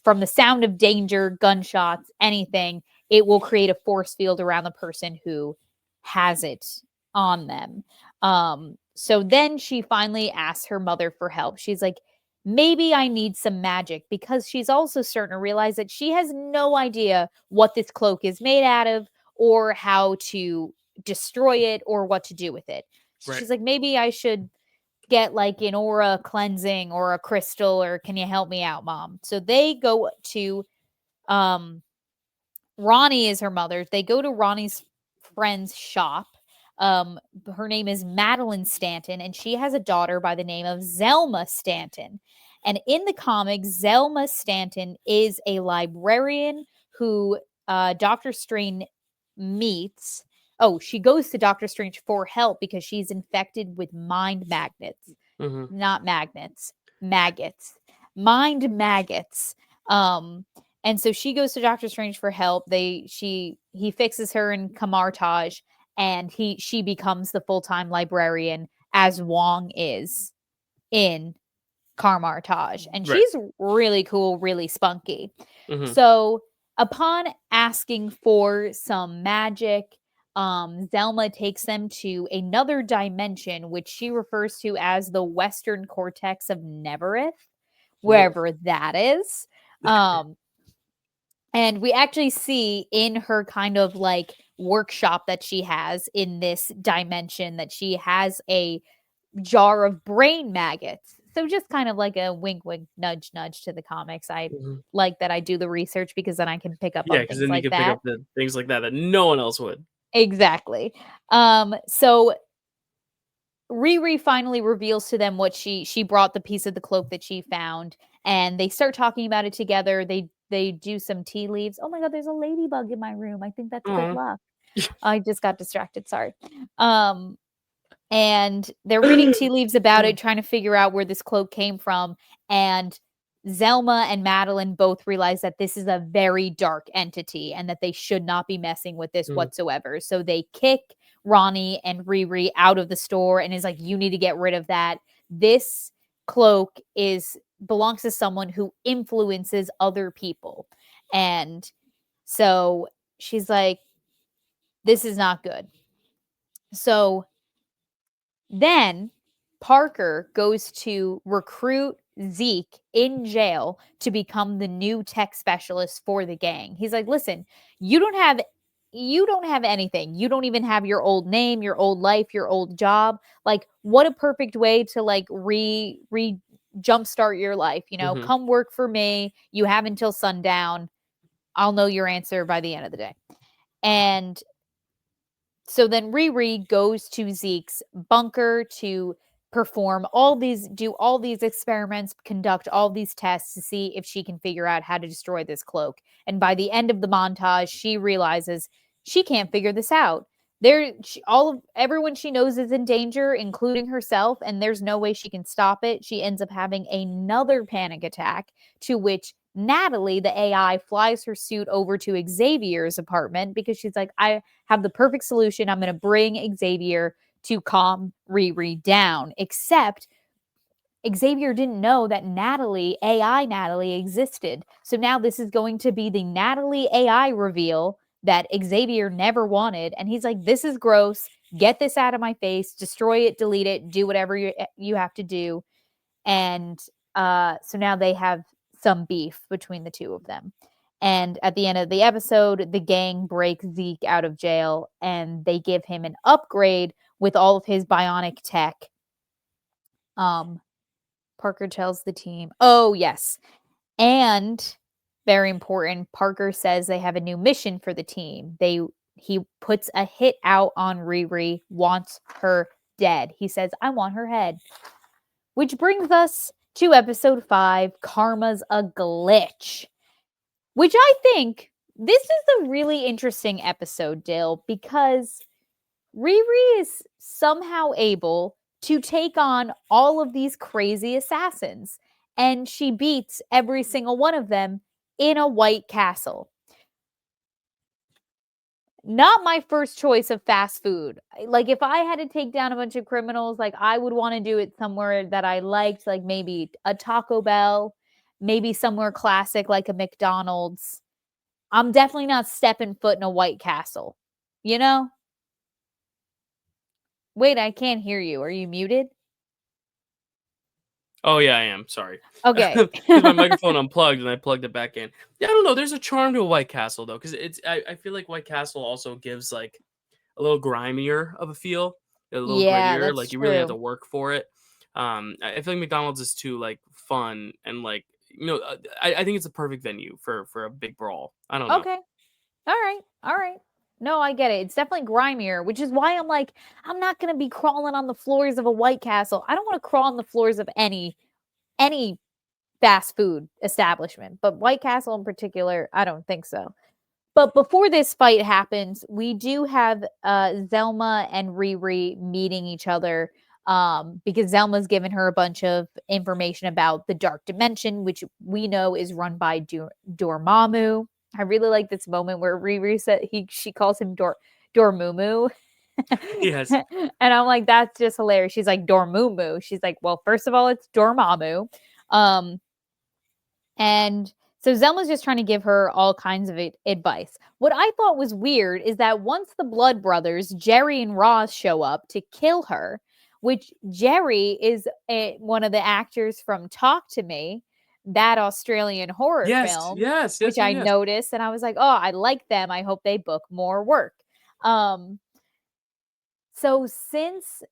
from the sound of danger, gunshots, anything, it will create a force field around the person who has it on them. So then she finally asks her mother for help. She's like, maybe I need some magic, because she's also starting to realize that she has no idea what this cloak is made out of or how to destroy it or what to do with it. So Right. she's like, maybe I should get like an aura cleansing or a crystal, or can you help me out, mom? So they go to um Ronnie is her mother. They go to Ronnie's friend's shop. Um, Her name is Madeline Stanton, and she has a daughter by the name of Zelma Stanton. And in the comics, Zelma Stanton is a librarian who Doctor Strange meets. Oh, she goes to Doctor Strange for help because she's infected with mind magnets. Mm-hmm. Not magnets, maggots. Mind maggots. Um, and so she goes to Doctor Strange for help. He fixes her in Camartage, and she becomes the full-time librarian as Wong is in Camartage. And Right. she's really cool, really spunky. Mm-hmm. So upon asking for some magic, Zelma takes them to another dimension, which she refers to as the Western Cortex of Neverith, Whoa. wherever that is. Um, and we actually see in her kind of like workshop that she has in this dimension that she has a jar of brain maggots. So just kind of like a wink, wink, nudge, nudge to the comics. I Mm-hmm. like that I do the research because then I can pick up Yeah, on because things then you like can pick that. up the things like that no one else would. Exactly. So Riri finally reveals to them what she brought the piece of the cloak that she found, and they start talking about it together. They do some tea leaves. Oh my god, there's a ladybug in my room. I think that's good Aw. luck. I just got distracted. Sorry. Um, and they're reading tea leaves about it, trying to figure out where this cloak came from. And Zelma and Madeline both realize that this is a very dark entity and that they should not be messing with this Mhm. whatsoever. So they kick Ronnie and Riri out of the store and is like, you need to get rid of that. This cloak is belongs to someone who influences other people. And so she's like, this is not good. So then Parker goes to recruit Zeke in jail to become the new tech specialist for the gang. He's like, "Listen, you don't have anything. You don't even have your old name, your old life, your old job. Like, what a perfect way to like re jumpstart your life, you know? Mhm. Come work for me. You have until sundown. I'll know your answer by the end of the day." And so then Riri goes to Zeke's bunker to do all these experiments, conduct all these tests to see if she can figure out how to destroy this cloak. And by the end of the montage, she realizes she can't figure this out. Everyone she knows is in danger, including herself, and there's no way she can stop it. She ends up having another panic attack, to which Natalie, the AI, flies her suit over to Xavier's apartment because she's like, I have the perfect solution. I'm going to bring Xavier to calm Riri down. Except Xavier didn't know that AI Natalie existed. So now this is going to be the Natalie AI reveal that Xavier never wanted. And he's like, this is gross. Get this out of my face. Destroy it, delete it, do whatever you have to do. And so now they have some beef between the two of them. And at the end of the episode, the gang breaks Zeke out of jail and they give him an upgrade with all of his bionic tech. Um, Parker tells the team, oh, yes. And very important, Parker says they have a new mission for the team. He puts a hit out on Riri, wants her dead. He says, I want her head. Which brings us to episode 5, Karma's a Glitch. Which I think this is a really interesting episode, Dill, because Riri is somehow able to take on all of these crazy assassins, and she beats every single one of them in a white castle. Not my first choice of fast food. Like, if I had to take down a bunch of criminals, like, I would want to do it somewhere that I liked, like maybe a Taco Bell, maybe somewhere classic like a McDonald's. I'm definitely not stepping foot in a White Castle, you know? Wait, I can't hear you. Are you muted? Oh yeah, I am. Sorry, Okay. because my microphone unplugged and I plugged it back in. Yeah, I don't know. There's a charm to a White Castle though, because I feel like White Castle also gives like a little grimier of a feel, a little Yeah, grittier. that's Like you really have to true. work for it. I feel like McDonald's is too like fun and like I think it's a perfect venue for a big brawl. I don't know. Okay. All right. All right. No, I get it. It's definitely grimier, which is why I'm like, I'm not gonna be crawling on the floors of a White Castle. I don't want to crawl on the floors of any fast food establishment, but White Castle in particular, I don't think so. But before this fight happens, we do have Zelma and Riri meeting each other because Zelma's given her a bunch of information about the Dark Dimension, which we know is run by Dormammu. I really like this moment where Riri said she calls him Dormumu. Yes. And I'm like, that's just hilarious. She's like, Dormumu. She's like, well, first of all, it's Dormammu. Um, and so Zelma's just trying to give her all kinds of advice. What I thought was weird is that once the Blood Brothers, Jerry and Ross, show up to kill her, which Jerry is one of the actors from Talk to Me, that Australian horror Yes. film, Yes. which Yes. Yes. I Yes. noticed, and I was like, oh, I like them. I hope they book more work. Um, so since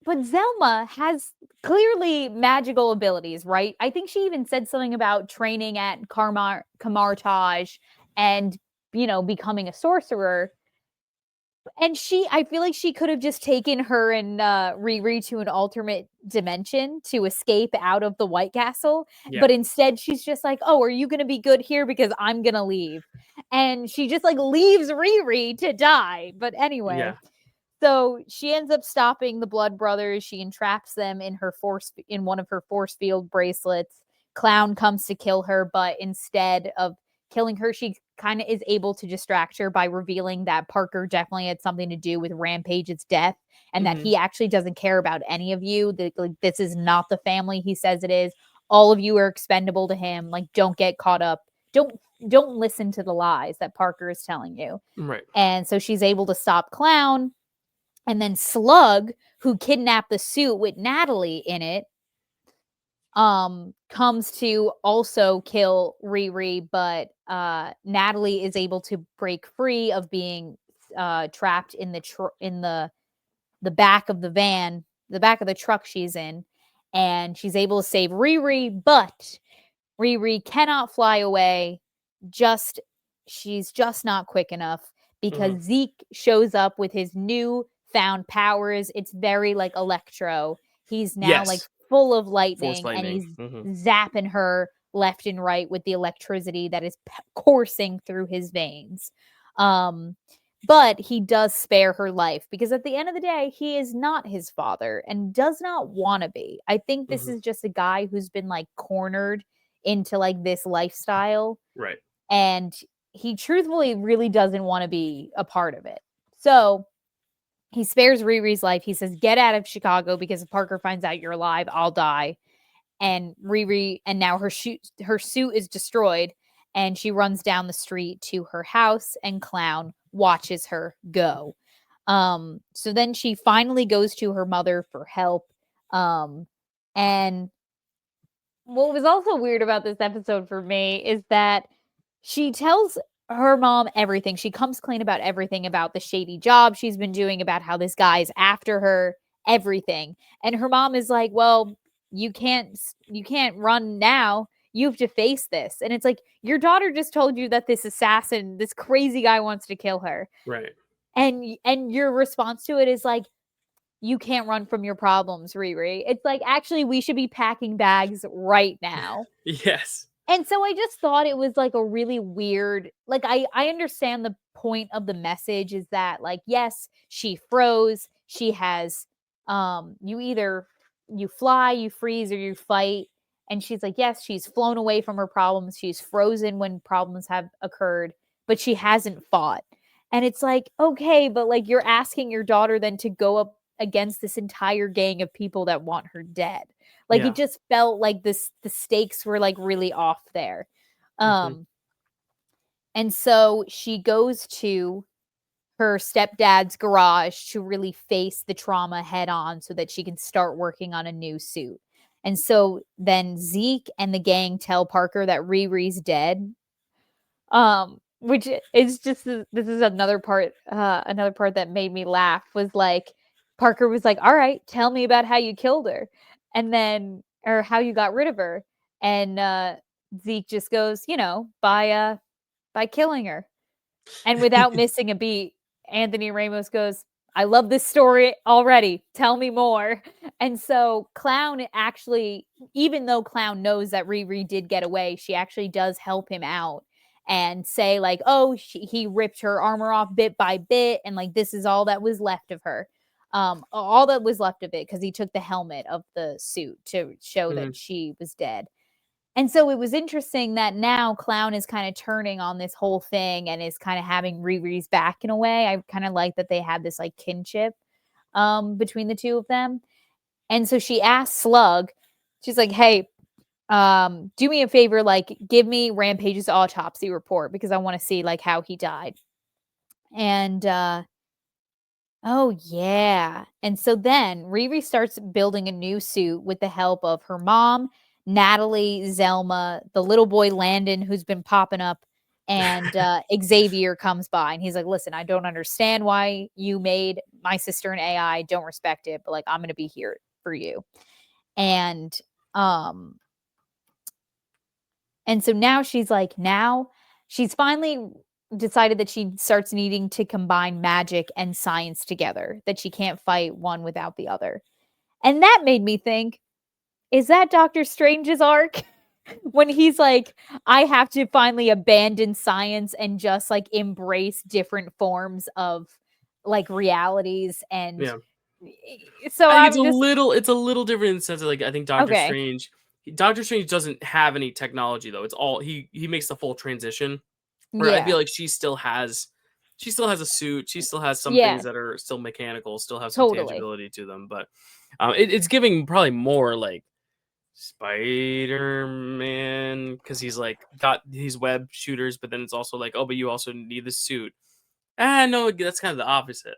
but Zelma has clearly magical abilities, right? I think she even said something about training at Kamartage and, becoming a sorcerer. And I feel like she could have just taken her and Riri to an alternate dimension to escape out of the White Castle. Yeah. But instead, she's just like, oh, are you going to be good here? Because I'm going to leave. And she just like leaves Riri to die. But anyway, Yeah. so she ends up stopping the Blood Brothers. She entraps them in one of her force field bracelets. Clown comes to kill her, but instead of killing her, she kind of is able to distract her by revealing that Parker definitely had something to do with Rampage's death and that Hmm. he actually doesn't care about any of you. That like, this is not the family he says it is. All of you are expendable to him. Like, don't get caught up. Don't listen to the lies that Parker is telling you. Right. And so she's able to stop Clown, and then Slug, who kidnapped the suit with Natalie in it, comes to also kill Riri, but Natalie is able to break free of being trapped in the back of the van, the back of the truck she's in, and she's able to save Riri, but Riri cannot fly away. Just she's just not quick enough Hmm. because Zeke shows up with his new found powers. It's very like Electro. He's now like Yes. full of Force lightning and lightning. he's Hmm. zapping her left and right with the electricity that is coursing through his veins. Um but he does spare her life because at the end of the day, he is not his father and does not want to be. I think this Hmm. is just a guy who's been like cornered into like this lifestyle Right. and he truthfully really doesn't want to be a part of it. So he spares Riri's life. He says, "Get out of Chicago because if Parker finds out you're alive, I'll die." And Riri, and now her suit is destroyed, and she runs down the street to her house, and Clown watches her go. So then she finally goes to her mother for help. And what was also weird about this episode for me is that she tells her mom everything. She comes clean about everything about the shady job she's been doing, about how this guy's after her, everything. And her mom is like, "Well, you can't run now. You have to face this." And it's like, "Your daughter just told you that this assassin, this crazy guy wants to kill her." Right. And your response to it is like, "You can't run from your problems, Riri." It's like, actually, we should be packing bags right now. Yes. And so I just thought it was like a really weird, like I understand the point of the message is that like yes, she froze, she has you fly, you freeze or you fight. And she's like yes, she's flown away from her problems, she's frozen when problems have occurred, but she hasn't fought. And it's like, okay, but like you're asking your daughter then to go up against this entire gang of people that want her dead. Like it Yeah. just felt like the stakes were like really off there. Hmm. Um and so she goes to her stepdad's garage to really face the trauma head on so that she can start working on a new suit. And so then Zeke and the gang tell Parker that Riri's dead. Which is just this is another part that made me laugh was like Parker was like, "All right, tell me about how you killed her." And then or how you got rid of her. And Zeke just goes, by killing her. And without missing a beat, Anthony Ramos goes, "I love this story already. Tell me more." And so Clown actually, even though Clown knows that Riri did get away, she actually does help him out and say like, "Oh, he ripped her armor off bit by bit, and like this is all that was left of her." All that was left of it because he took the helmet of the suit to show Mhm. that she was dead. And so it was interesting that now Clown is kind of turning on this whole thing and is kind of having Riri's back in a way. I kind of like that they had this like kinship between the two of them. And so she asked Slug, she's like, "Hey, do me a favor, like give me Rampage's autopsy report because I want to see like how he died." And oh, yeah. And so then Riri starts building a new suit with the help of her mom, Natalie, Zelma, the little boy Landon, who's been popping up, and Xavier comes by and he's like, "Listen, I don't understand why you made my sister an AI. Don't respect it, but like, I'm going to be here for you." And, um, and so now she's finally decided that she starts needing to combine magic and science together, that she can't fight one without the other. And that made me think, is that Doctor Strange's arc? When he's like, I have to finally abandon science and just like embrace different forms of like realities. And Yeah. so I think it's I'm a just little different in the sense of, like, I think okay. Doctor Strange doesn't have any technology, though. It's all he makes the full transition, where I feel Yeah. like she still has a suit, she still has some things Yeah. that are still mechanical, still have some Totally. tangibility to them, but, it's giving probably more, like, Spider-Man because he's, like, got these web shooters, but then it's also like, "Oh, but you also need the suit." Ah, no, that's kind of the opposite.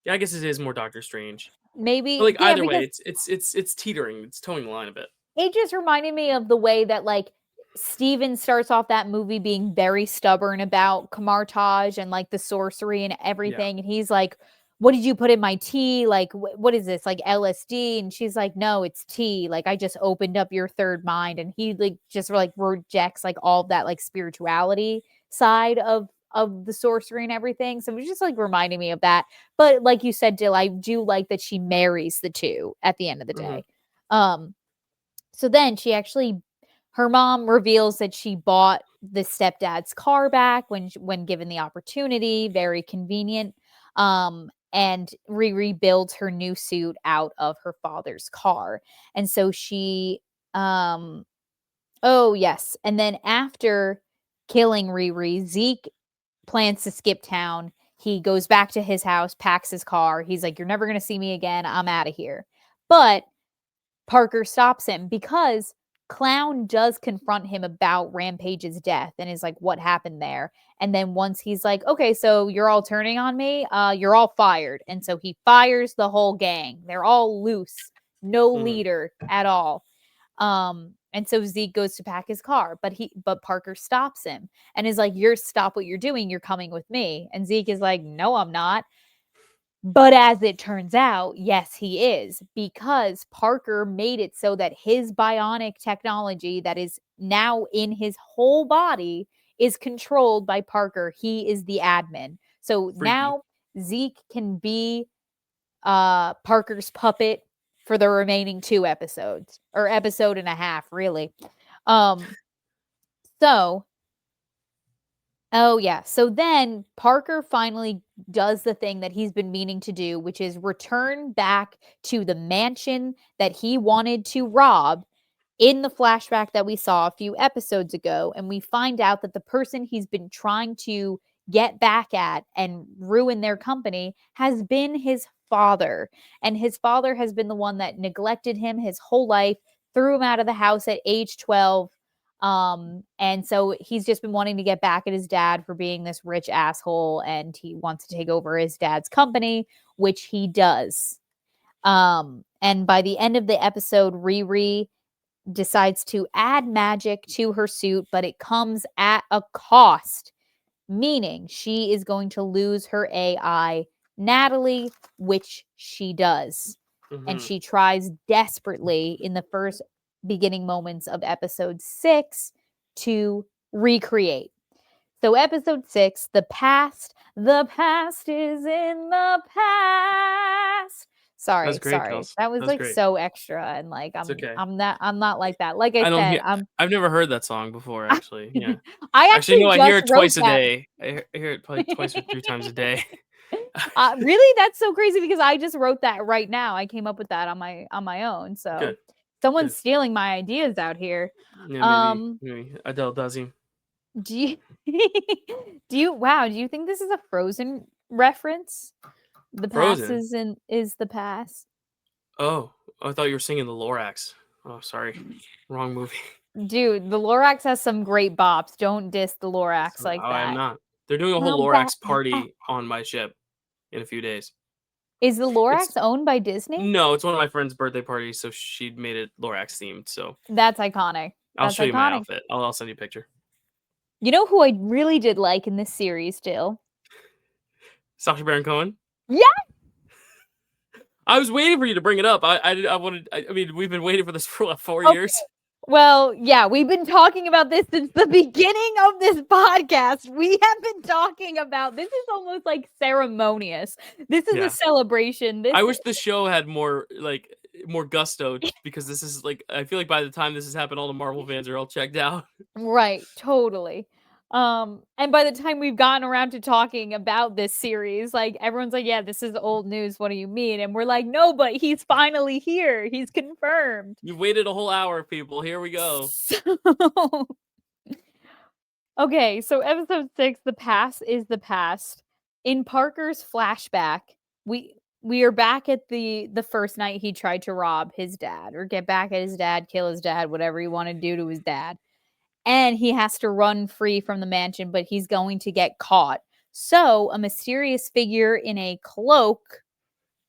Yeah, I guess it is more Doctor Strange. But, Maybe, like, yeah, either because way, it's teetering, it's towing the line a bit. it just reminded me of the way that like Steven starts off that movie being very stubborn about Camartage and like the sorcery and Yeah. everything. And he's like, "What did you put in my tea? Like, what is this? Like LSD?" And she's like, "No, it's tea. Like, I just opened up your third mind." And he like just like rejects like all of that like spirituality side of the sorcery and everything. So it was just like reminding me of that. But like you said, Dill, I do like that she marries the two at the end of the Mhm. day. Um, so then she actually her mom reveals that she bought the stepdad's car back when given the opportunity, very convenient. And rebuilds her new suit out of her father's car. And so she um oh yes, and then after killing Riri, Zeke plans to skip town. He goes back to his house, packs his car. He's like, "You're never going to see me again. I'm out of here." But Parker stops him because Clown does confront him about Rampage's death and is like, "What happened there?" And then once he's like, "Okay, so you're all turning on me, you're all fired." And so he fires the whole gang. They're all loose, no Mhm. leader at all. And so Zeke goes to pack his car, but Parker stops him and is like, "You're stop what you're doing, you're coming with me." And Zeke is like, "No, I'm not." But as it turns out, yes, he is, because Parker made it so that his bionic technology that is now in his whole body is controlled by Parker. He is the admin. So Freaky. now Zeke can be Parker's puppet for the remaining 2 episodes or episode and a half, really. Um so Oh, yeah. So then Parker finally does the thing that he's been meaning to do, which is return back to the mansion that he wanted to rob in the flashback that we saw a few episodes ago. And we find out that the person he's been trying to get back at and ruin their company has been his father. And his father has been the one that neglected him his whole life, threw him out of the house at age 12, And so he's just been wanting to get back at his dad for being this rich asshole, and he wants to take over his dad's company, which he does. And by the end of the episode, Riri decides to add magic to her suit, but it comes at a cost, meaning she is going to lose her AI, Natalie, which she does. And she tries desperately in the first beginning moments of episode 6 to recreate. So, episode 6, the past is in the past. That's Sorry, great, sorry. Kels. That was That's like great. so extra, and like It's okay. I'm not like that. Like I I don't said, hear. I've never heard that song before, actually. Yeah. I Actually, no. actually I hear just it wrote twice a that. day. I hear it probably twice or 3 times a day. Really, that's so crazy because I just wrote that right now. I came up with that on my own. So Good. someone's Good. stealing my ideas out here. Yeah, Um, maybe Adele does him. do you do you think this is a Frozen reference? The past Frozen. is the past. Oh, I thought you were singing the Lorax. Oh, sorry. Wrong movie. Dude, the Lorax has some great bops. Don't diss the Lorax No, like I am that. not. They're doing a whole Lorax party on my ship in a few days. Is the Lorax It's owned by Disney? No, it's one of my friend's birthday parties, so she made it Lorax themed. So That's iconic. I'll That's show you my iconic. outfit. I'll send you a picture. You know who I really did like in this series still? Sacha Baron Cohen. Yeah. I was waiting for you to bring it up. I wanted. I mean, we've been waiting for this for what, 4 Okay. years. Well, yeah, we've been talking about this since the beginning of this podcast. We have been talking about this is almost like ceremonious. This is Yeah. a celebration. I wish the show had more gusto because this is like I feel like by the time this has happened, all the Marvel fans are all checked out. Right, totally. And by the time we've gotten around to talking about this series, like everyone's like, yeah, this is old news. What do you mean? And we're like, no, but he's finally here. He's confirmed. You've waited a whole hour, people. Here we go. So, okay, so episode 6, the past is the past. In Parker's flashback, we are back at the first night he tried to rob his dad or get back at his dad, kill his dad, whatever he wanted to do to his dad. And he has to run free from the mansion, but he's going to get caught. So, a mysterious figure in a cloak,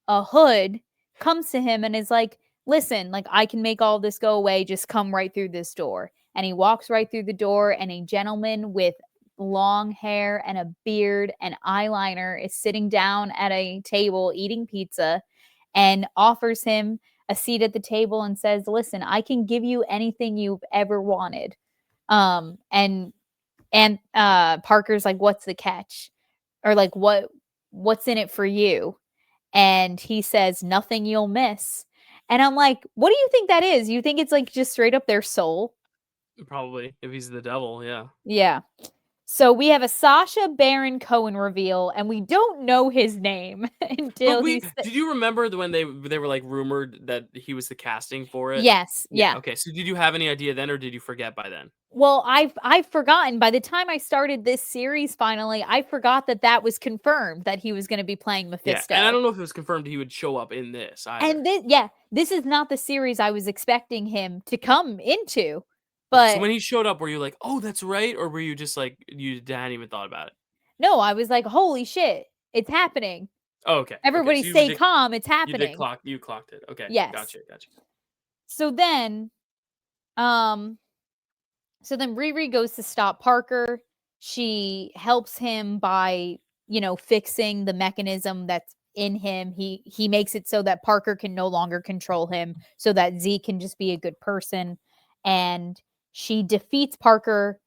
a hood, comes to him and is like, listen, like I can make all this go away. Just come right through this door. And he walks right through the door, and a gentleman with long hair and a beard and eyeliner is sitting down at a table eating pizza and offers him a seat at the table and says, listen, I can give you anything you've ever wanted. And Parker's like, what's the catch? Or like, what's in it for you? And he says, nothing you'll miss. And I'm like, what do you think that is? You think it's like just straight up their soul? Probably if he's the devil, yeah. Yeah. So we have a Sacha Baron Cohen reveal, and we don't know his name until Did you remember when they were like rumored that he was the casting for it? Yes. Yeah. Okay. So did you have any idea then, or did you forget by then? Well, I've forgotten. By the time I started this series, finally, I forgot that was confirmed that he was going to be playing Mephisto. Yeah, and I don't know if it was confirmed he would show up in this either. And this is not the series I was expecting him to come into. But so when he showed up, were you like, "Oh, that's right," or were you just like you hadn't even thought about it? No, I was like, "Holy shit, it's happening!" Oh, okay. Everybody So stay calm. It's happening. You clocked it. Okay. Yes. Gotcha. So then, Riri goes to stop Parker. She helps him by, fixing the mechanism that's in him. He makes it so that Parker can no longer control him, so that Z can just be a good person. And she defeats Parker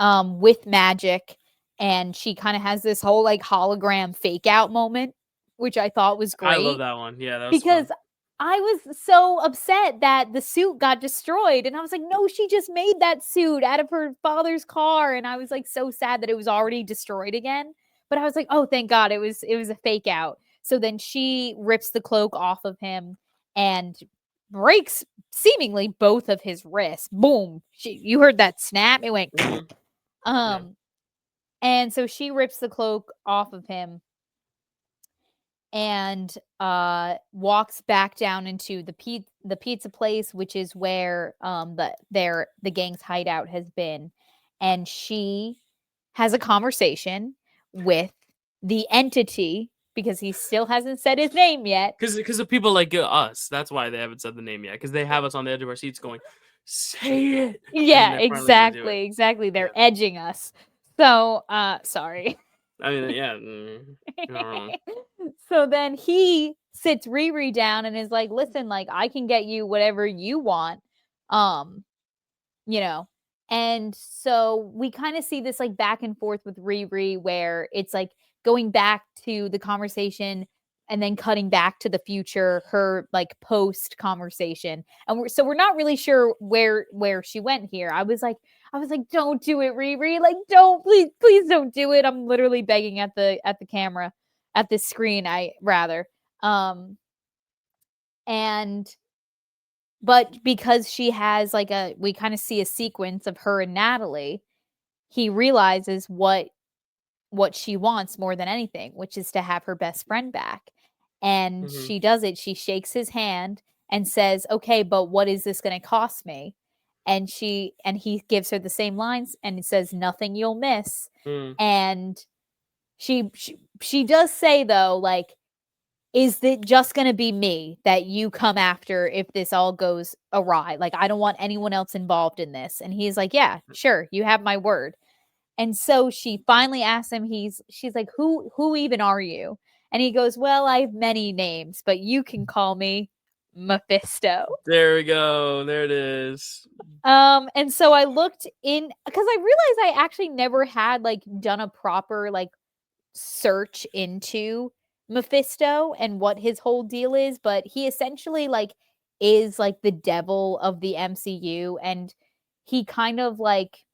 with magic, and she kind of has this whole like hologram fake out moment, which I thought was great. I love that one. Yeah, that was because fun. I was so upset that the suit got destroyed, and I was like, no, she just made that suit out of her father's car, and I was like so sad that it was already destroyed again. But I was like, oh, thank God, it was a fake out. So then she rips the cloak off of him and breaks seemingly both of his wrists. Boom! You heard that snap? It went. And so she rips the cloak off of him, and walks back down into the pizza place, which is where the gang's hideout has been, and she has a conversation with the entity, because he still hasn't said his name yet. Because of people like us, that's why they haven't said the name yet. Because they have us on the edge of our seats going, "Say it," and then Yeah, they're finally gonna do it. exactly. They're Yeah. edging us. So, sorry. I mean, yeah, you're not wrong. So then he sits Riri down and is like, "Listen, like I can get you whatever you want." Um, you know. And so we kind of see this like back and forth with Riri, where it's like going back to the conversation and then cutting back to the future, her like post conversation. And we're not really sure where she went here. I was like, don't do it, Riri. Like, don't, please don't do it. I'm literally begging at the camera, at the screen, I rather. And but because she has like we kind of see a sequence of her and Natalie, he realizes what she wants more than anything, which is to have her best friend back. And Mhm. she does it. She shakes his hand and says, "Okay, but what is this going to cost me?" And he gives her the same lines, and it says, "Nothing you'll miss." Mm. And she does say, though, like, is it just going to be me that you come after if this all goes awry? Like, I don't want anyone else involved in this. And he's like, "Yeah, sure, you have my word." And so she finally asks him, she's like, "Who even are you?" And he goes, "Well, I have many names, but you can call me Mephisto." There we go. There it is. And so I looked in, because I realized I actually never had like done a proper like search into Mephisto and what his whole deal is, but he essentially like is like the devil of the MCU, and he kind of like,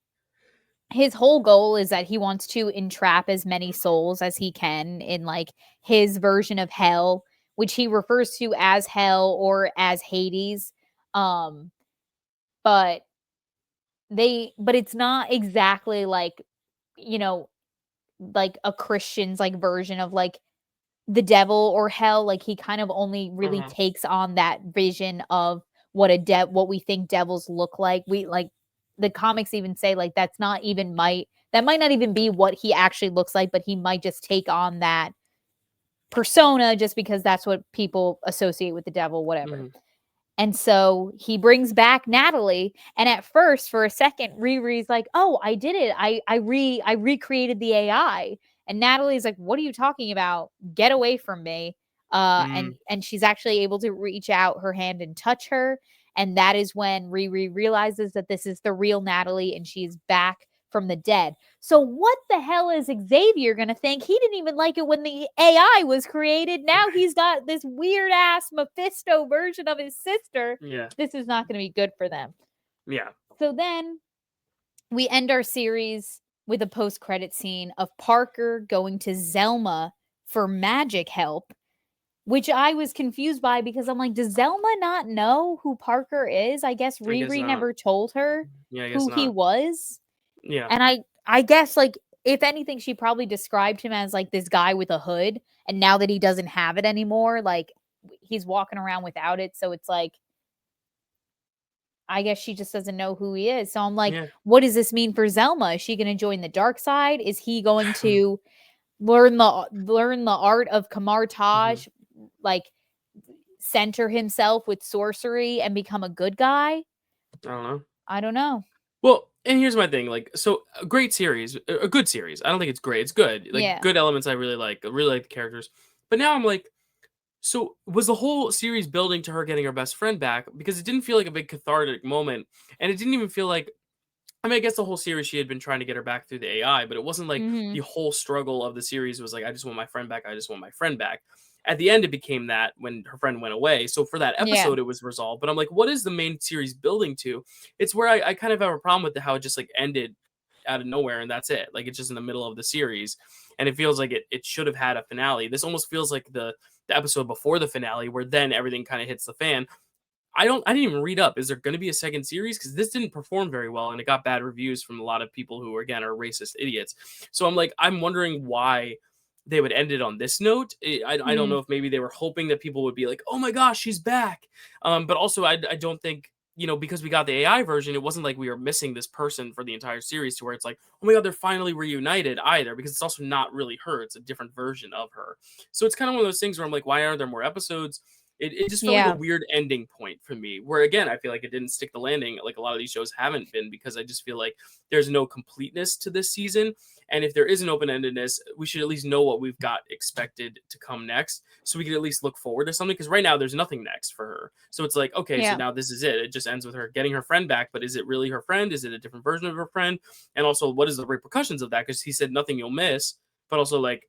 his whole goal is that he wants to entrap as many souls as he can in like his version of hell, which he refers to as hell or as Hades. Um but but it's not exactly like, you know, like a Christian's like version of like the devil or hell. Like he kind of only really Uh-huh. takes on that vision of what we think devils look like. We like, the comics even say like that might not even be what he actually looks like, but he might just take on that persona just because that's what people associate with the devil, whatever. Mhm. And so he brings back Natalie, and at first, for a second, Riri's like, "Oh, I did it. I recreated the AI." And Natalie's like, "What are you talking about? Get away from me." Mm. And she's actually able to reach out her hand and touch her, and that is when Riri realizes that this is the real Natalie and she's back from the dead. So what the hell is Xavier going to think? He didn't even like it when the AI was created. Now he's got this weird ass Mephisto version of his sister. Yeah. This is not going to be good for them. Yeah. So then we end our series with a post-credit scene of Parker going to Zelma for magic help, which I was confused by because I'm like, does Zelma not know who Parker is? I guess I guess Riri not. never told her Yeah, I guess who he not. was. Yeah. And I guess like, if anything, she probably described him as like this guy with a hood, and now that he doesn't have it anymore, like he's walking around without it, so it's like, I guess she just doesn't know who he is. So I'm like, Yeah. what does this mean for Zelma? Is she going to join the dark side? Is he going to learn the art of Kamar Mhm. Taj, like center himself with sorcery and become a good guy? I don't know. I don't know. Well, and here's my thing, like, so a great series, a good series. I don't think it's great. It's good. Like Yeah. good elements I really like. I really like the characters. But now I'm like, so was the whole series building to her getting her best friend back? Because it didn't feel like a big cathartic moment, and it didn't even feel like, I mean, I guess the whole series she had been trying to get her back through the AI, but it wasn't like Mhm. the whole struggle of the series was like, I just want my friend back. I just want my friend back. At the end, it became that when her friend went away. So for that Yeah. episode, it was resolved. But I'm like, what is the main series building to? It's where I kind of have a problem with how it just like ended out of nowhere and that's it. Like it's just in the middle of the series. And it feels like it should have had a finale. This almost feels like the episode before the finale where then everything kind of hits the fan. I didn't even read up. Is there going to be a second series? Because this didn't perform very well, and it got bad reviews from a lot of people who, again, are racist idiots. So I'm like, I'm wondering why they would end it on this note. I don't Mm, know if maybe they were hoping that people would be like, "Oh my gosh, she's back." But also, I don't think, because we got the AI version, it wasn't like we were missing this person for the entire series to where it's like, "Oh my god, they're finally reunited," either, because it's also not really her. It's a different version of her. So it's kind of one of those things where I'm like, why aren't there more episodes? It just felt like a yeah. weird ending point for me, where again, I feel like it didn't stick the landing like a lot of these shows haven't been, because I just feel like there's no completeness to this season. And if there is an open-endedness, we should at least know what we've got expected to come next, so we can at least look forward to something. Because right now there's nothing next for her. So it's like, okay, so Yeah. now this is it. It just ends with her getting her friend back, but is it really her friend? Is it a different version of her friend? And also, what is the repercussions of that? Because he said nothing you'll miss, but also like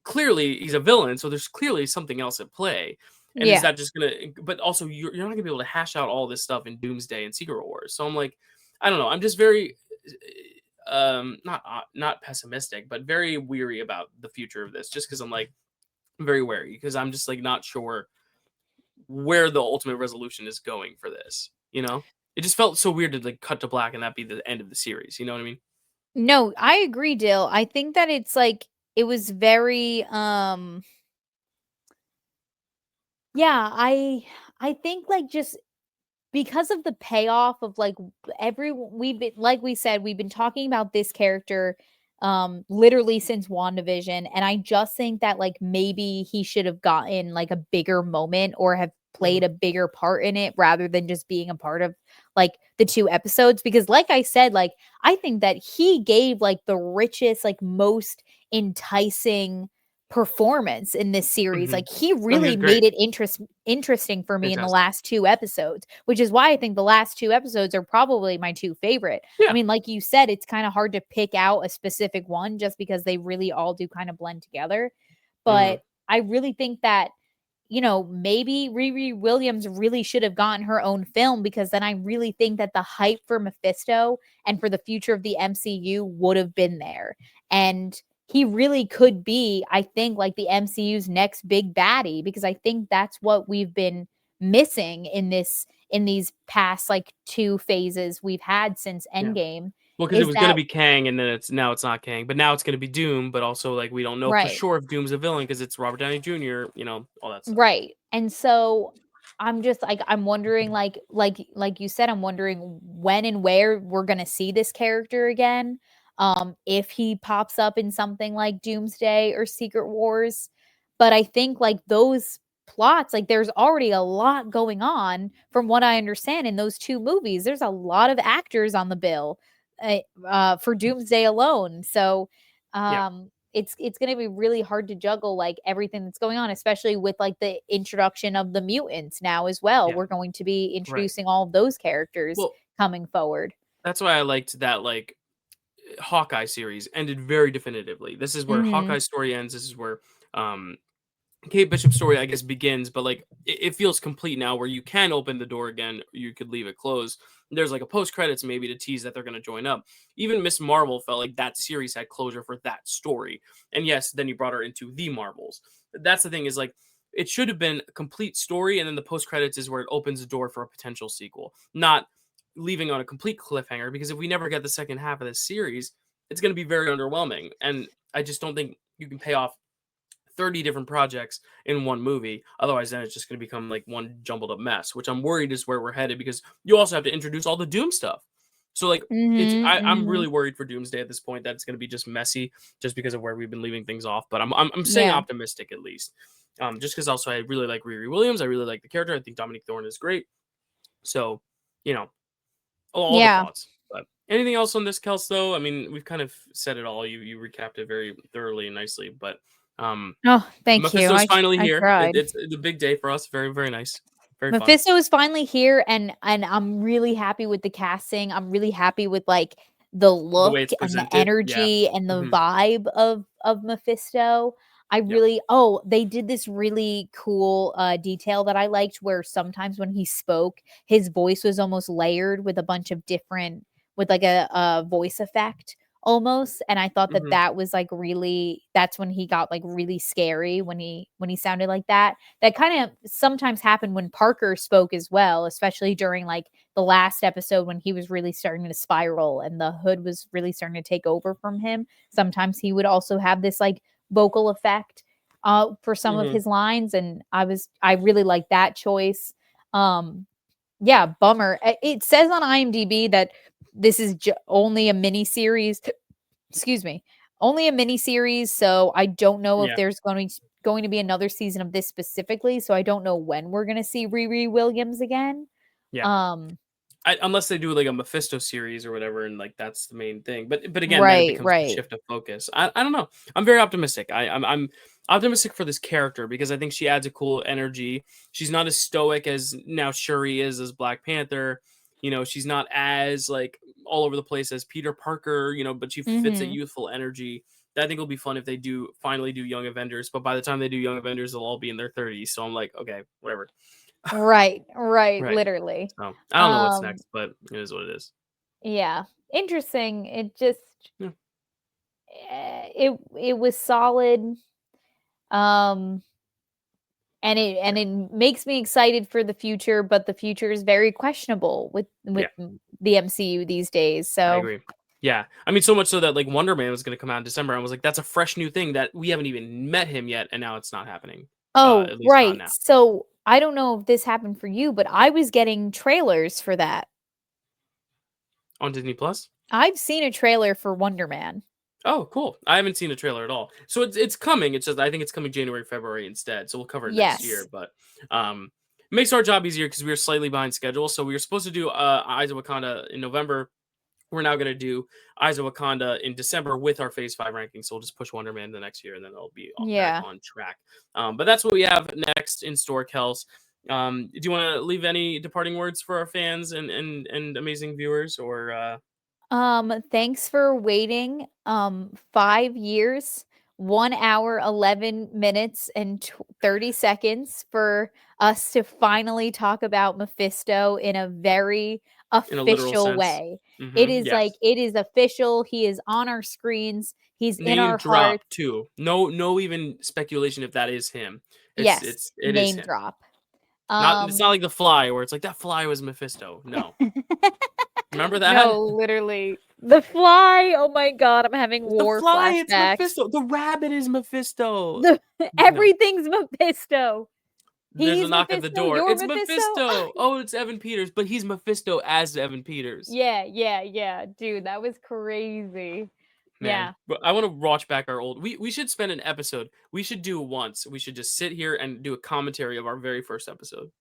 clearly he's a villain, so there's clearly something else at play. And is Yeah. that just gonna? But also, you're not gonna be able to hash out all this stuff in Doomsday and Secret Wars. So I'm like, I don't know. I'm just very, not pessimistic, but very weary about the future of this. Just because I'm like very wary, because I'm just like not sure where the ultimate resolution is going for this. It just felt so weird to like cut to black and that be the end of the series. You know what I mean? No, I agree, Dill. I think that it's like it was very yeah, I think like just because of the payoff of like we've been, like we said, we've been talking about this character literally since WandaVision, and I just think that like maybe he should have gotten like a bigger moment or have played Mhm. a bigger part in it rather than just being a part of like the 2 episodes, because like I said, like I think that he gave like the richest, like most enticing performance in this series. Mhm. Like he No, he really was great. made it interesting for me in the Fantastic. last 2 episodes, which is why I think the last 2 episodes are probably my two favorite. I Yeah. mean, like you said, it's kind of hard to pick out a specific one just because they really all do kind of blend together. Mhm. But I really think that, maybe Riri Williams really should have gotten her own film, because then I really think that the hype for Mephisto and for the future of the MCU would have been there. And he really could be, I think, like the MCU's next big baddie, because I think that's what we've been missing in these past like 2 phases we've had since Yeah. Endgame, Well, because it is was gonna that be Kang, and then it's not Kang, but now it's gonna be Doom, but also, like, we don't know for right. sure if Doom's a villain because it's Robert Downey Jr., all that stuff. Right. And so I'm just like I'm wondering like you said, I'm wondering when and where we're going to see this character again. If he pops up in something like Doomsday or Secret Wars. But I think like those plots, like there's already a lot going on from what I understand in those 2 movies. There's a lot of actors on the bill for Doomsday alone. So Yeah, it's going to be really hard to juggle like everything that's going on, especially with like the introduction of the mutants now as well. yeah, We're going to be right. introducing all of those characters Well, coming forward. that's why I liked that, like, Hawkeye series ended very definitively. This is where Mhm. Hawkeye's story ends, this is where, um Kate Bishop's story, I guess, begins, but like it feels complete now, where you can open the door again, you could leave it closed. There's like a post credits maybe to tease that they're going to join up. Even Miss Marvel felt like that series had closure for that story, and yes, then you brought her into the Marvels. That's the thing, is like it should have been a complete story, and then the post credits is where it opens the door for a potential sequel, not leaving on a complete cliffhanger. Because if we never get the second half of this series, it's going to be very underwhelming, and I just don't think you can pay off 30 different projects in one movie. Otherwise, then it's just going to become like one jumbled up mess, which I'm worried is where we're headed, because you also have to introduce all the Doom stuff. So like Mhm. I'm Mhm. really worried for Doomsday at this point, that it's going to be just messy, just because of where we've been leaving things off. But I'm staying Yeah. optimistic at least. Just because also I really like Riri Williams. I really like the character. I think Dominic Thorne is great. So, you know, all the Yeah. thoughts. But anything else on this, Kels? Though I mean, we've kind of said it all. You recapped it very thoroughly and nicely. But Oh, thank you. Mephisto's finally I here. tried. It's the big day for us. Very, very nice. Very fun. Mephisto is finally here, and I'm really happy with the casting. I'm really happy with like the The way look it's and the presented. Yeah. energy and the Mhm. vibe of Mephisto. I Yeah. really they did this really cool detail that I liked, where sometimes when he spoke, his voice was almost layered with a bunch of different with like a voice effect almost, and I thought that Mhm. that was like really that's when he got like really scary when he sounded like that. That kind of sometimes happened when Parker spoke as well, especially during like the last episode when he was really starting to spiral and the hood was really starting to take over from him. Sometimes he would also have this like vocal effect for some of his lines, and I really like that choice. Yeah, bummer. It says on IMDb that this is only a mini series. Excuse me, only a mini series. So I don't know if Yeah. there's going to be another season of this specifically. So I don't know when we're gonna see Riri Williams again. Yeah. Unless they do like a Mephisto series or whatever, and like that's the main thing. But again, then it Right, becomes a right. shift of focus. I don't know. I'm very optimistic. I'm optimistic for this character because I think she adds a cool energy. She's not as stoic as now Shuri is as Black Panther. You know, she's not as like all over the place as Peter Parker. You know, but she fits a Mm-hmm. youthful energy. That I think will be fun if they do finally do Young Avengers. But by the time they do Young Avengers, they'll all be in their 30s. So I'm like, okay, whatever. Right, right, Right. literally. So I don't know what's Um, next, but it is what it is. yeah. Interesting. It just Yeah. it was solid. Um and it makes me excited for the future, but the future is very questionable with Yeah, the MCU these days. I So, agree. Yeah, I mean, so much so that like Wonder Man was going to come out in December. I was like, that's a fresh new thing that we haven't even met him yet, and now it's not happening. oh, At least not right. now. So, I don't know if this happened for you, but I was getting trailers for that. On Disney Plus. I've seen a trailer for Wonder Man. Oh, cool. I haven't seen a trailer at all. So it's coming. It's just I think it's coming January, February instead. So we'll cover it next year. Yes. But it makes our job easier because we were slightly behind schedule. So we were supposed to do Eyes of Wakanda in November. We're now going to do Eyes of Wakanda in December with our Phase 5 ranking. So we'll just push Wonder Man the next year, and then it'll be back Yeah. on track. But that's what we have next in store, Kels. Do you want to leave any departing words for our fans and amazing viewers? Or Thanks for waiting 5 years, 1 hour, 11 minutes, and 30 seconds for us to finally talk about Mephisto in a very in a literal official sense? way. It is like Yes. it is official. He is on our screens. He's in Name our drop hearts. too. No, even speculation if that is him. Yes, It is name him. drop. Not it's not Um like the Fly where it's like that Fly was Mephisto. No, remember that? No, literally. The Fly. Oh my god, I'm having The war Fly, it's flashbacks. Mephisto. The rabbit is Mephisto. The No. everything's Mephisto. There's a He's knock at the Mephisto, door. you're It's Mephisto? Mephisto. Oh, it's Evan Peters, but he's Mephisto as Evan Peters. Yeah, yeah, yeah. Dude, that was crazy. Man, Yeah. but I want to watch back our old. We should spend an episode. We should do once. We should just sit here and do a commentary of our very first episode.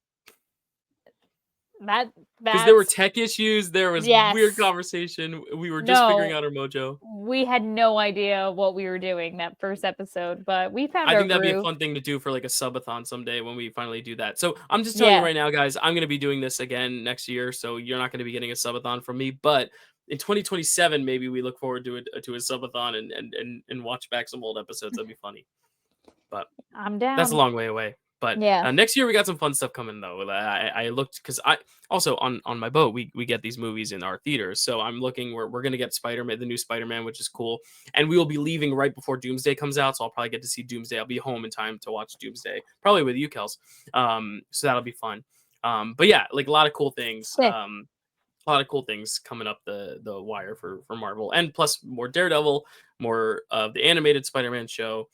That Because there were that's tech issues, there was weird yes. conversation. We were just figuring No, out our mojo. we had no idea what we were doing that first episode, but we found I our think that'd be a groove. fun thing to do for like a subathon someday when we finally do that. So I'm just telling you Yeah. right now, guys, I'm gonna be doing this again next year. So you're not gonna be getting a subathon from me, but in 2027, maybe we look forward to a subathon and watch back some old episodes. That'd be funny. But I'm that's a down. long way away. But Yeah. next year we got some fun stuff coming though. I looked because I also on my boat we get these movies in our theaters. So I'm looking we're gonna get Spider-Man, the new Spider-Man, which is cool. And we will be leaving right before Doomsday comes out. So I'll probably get to see Doomsday. I'll be home in time to watch Doomsday, probably with you, Kels. So that'll be fun. But yeah, like a lot of cool things. Sick. A lot of cool things coming up the wire for Marvel, and plus more Daredevil, more of the animated Spider-Man show.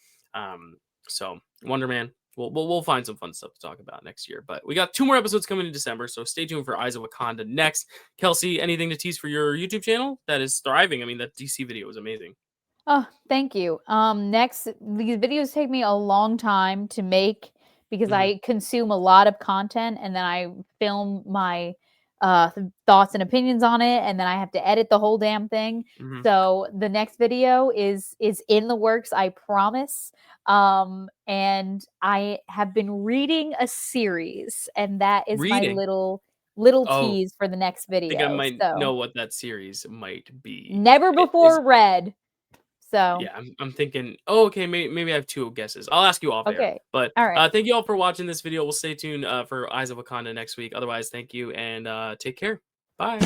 So Wonder Man. We'll find some fun stuff to talk about next year. But we got 2 more episodes coming in December, so stay tuned for Eyes of Wakanda next. Kelsey, anything to tease for your YouTube channel that is thriving? I mean, that DC video was amazing. Oh, thank you. Next, these videos take me a long time to make because Mhm, I consume a lot of content and then I film my thoughts and opinions on it, and then I have to edit the whole damn thing. mhm. So the next video is in the works, I promise. And I have been reading a series, and that is my Reading. little Oh, tease for the next I think I video. might So know what that series might be. never It is before read. So Yeah, I'm thinking, oh, okay, maybe I have 2 guesses. I'll ask you off air. okay. But All right. thank you all for watching this video. We'll stay tuned for Eyes of Wakanda next week. Otherwise, thank you and take care. Bye.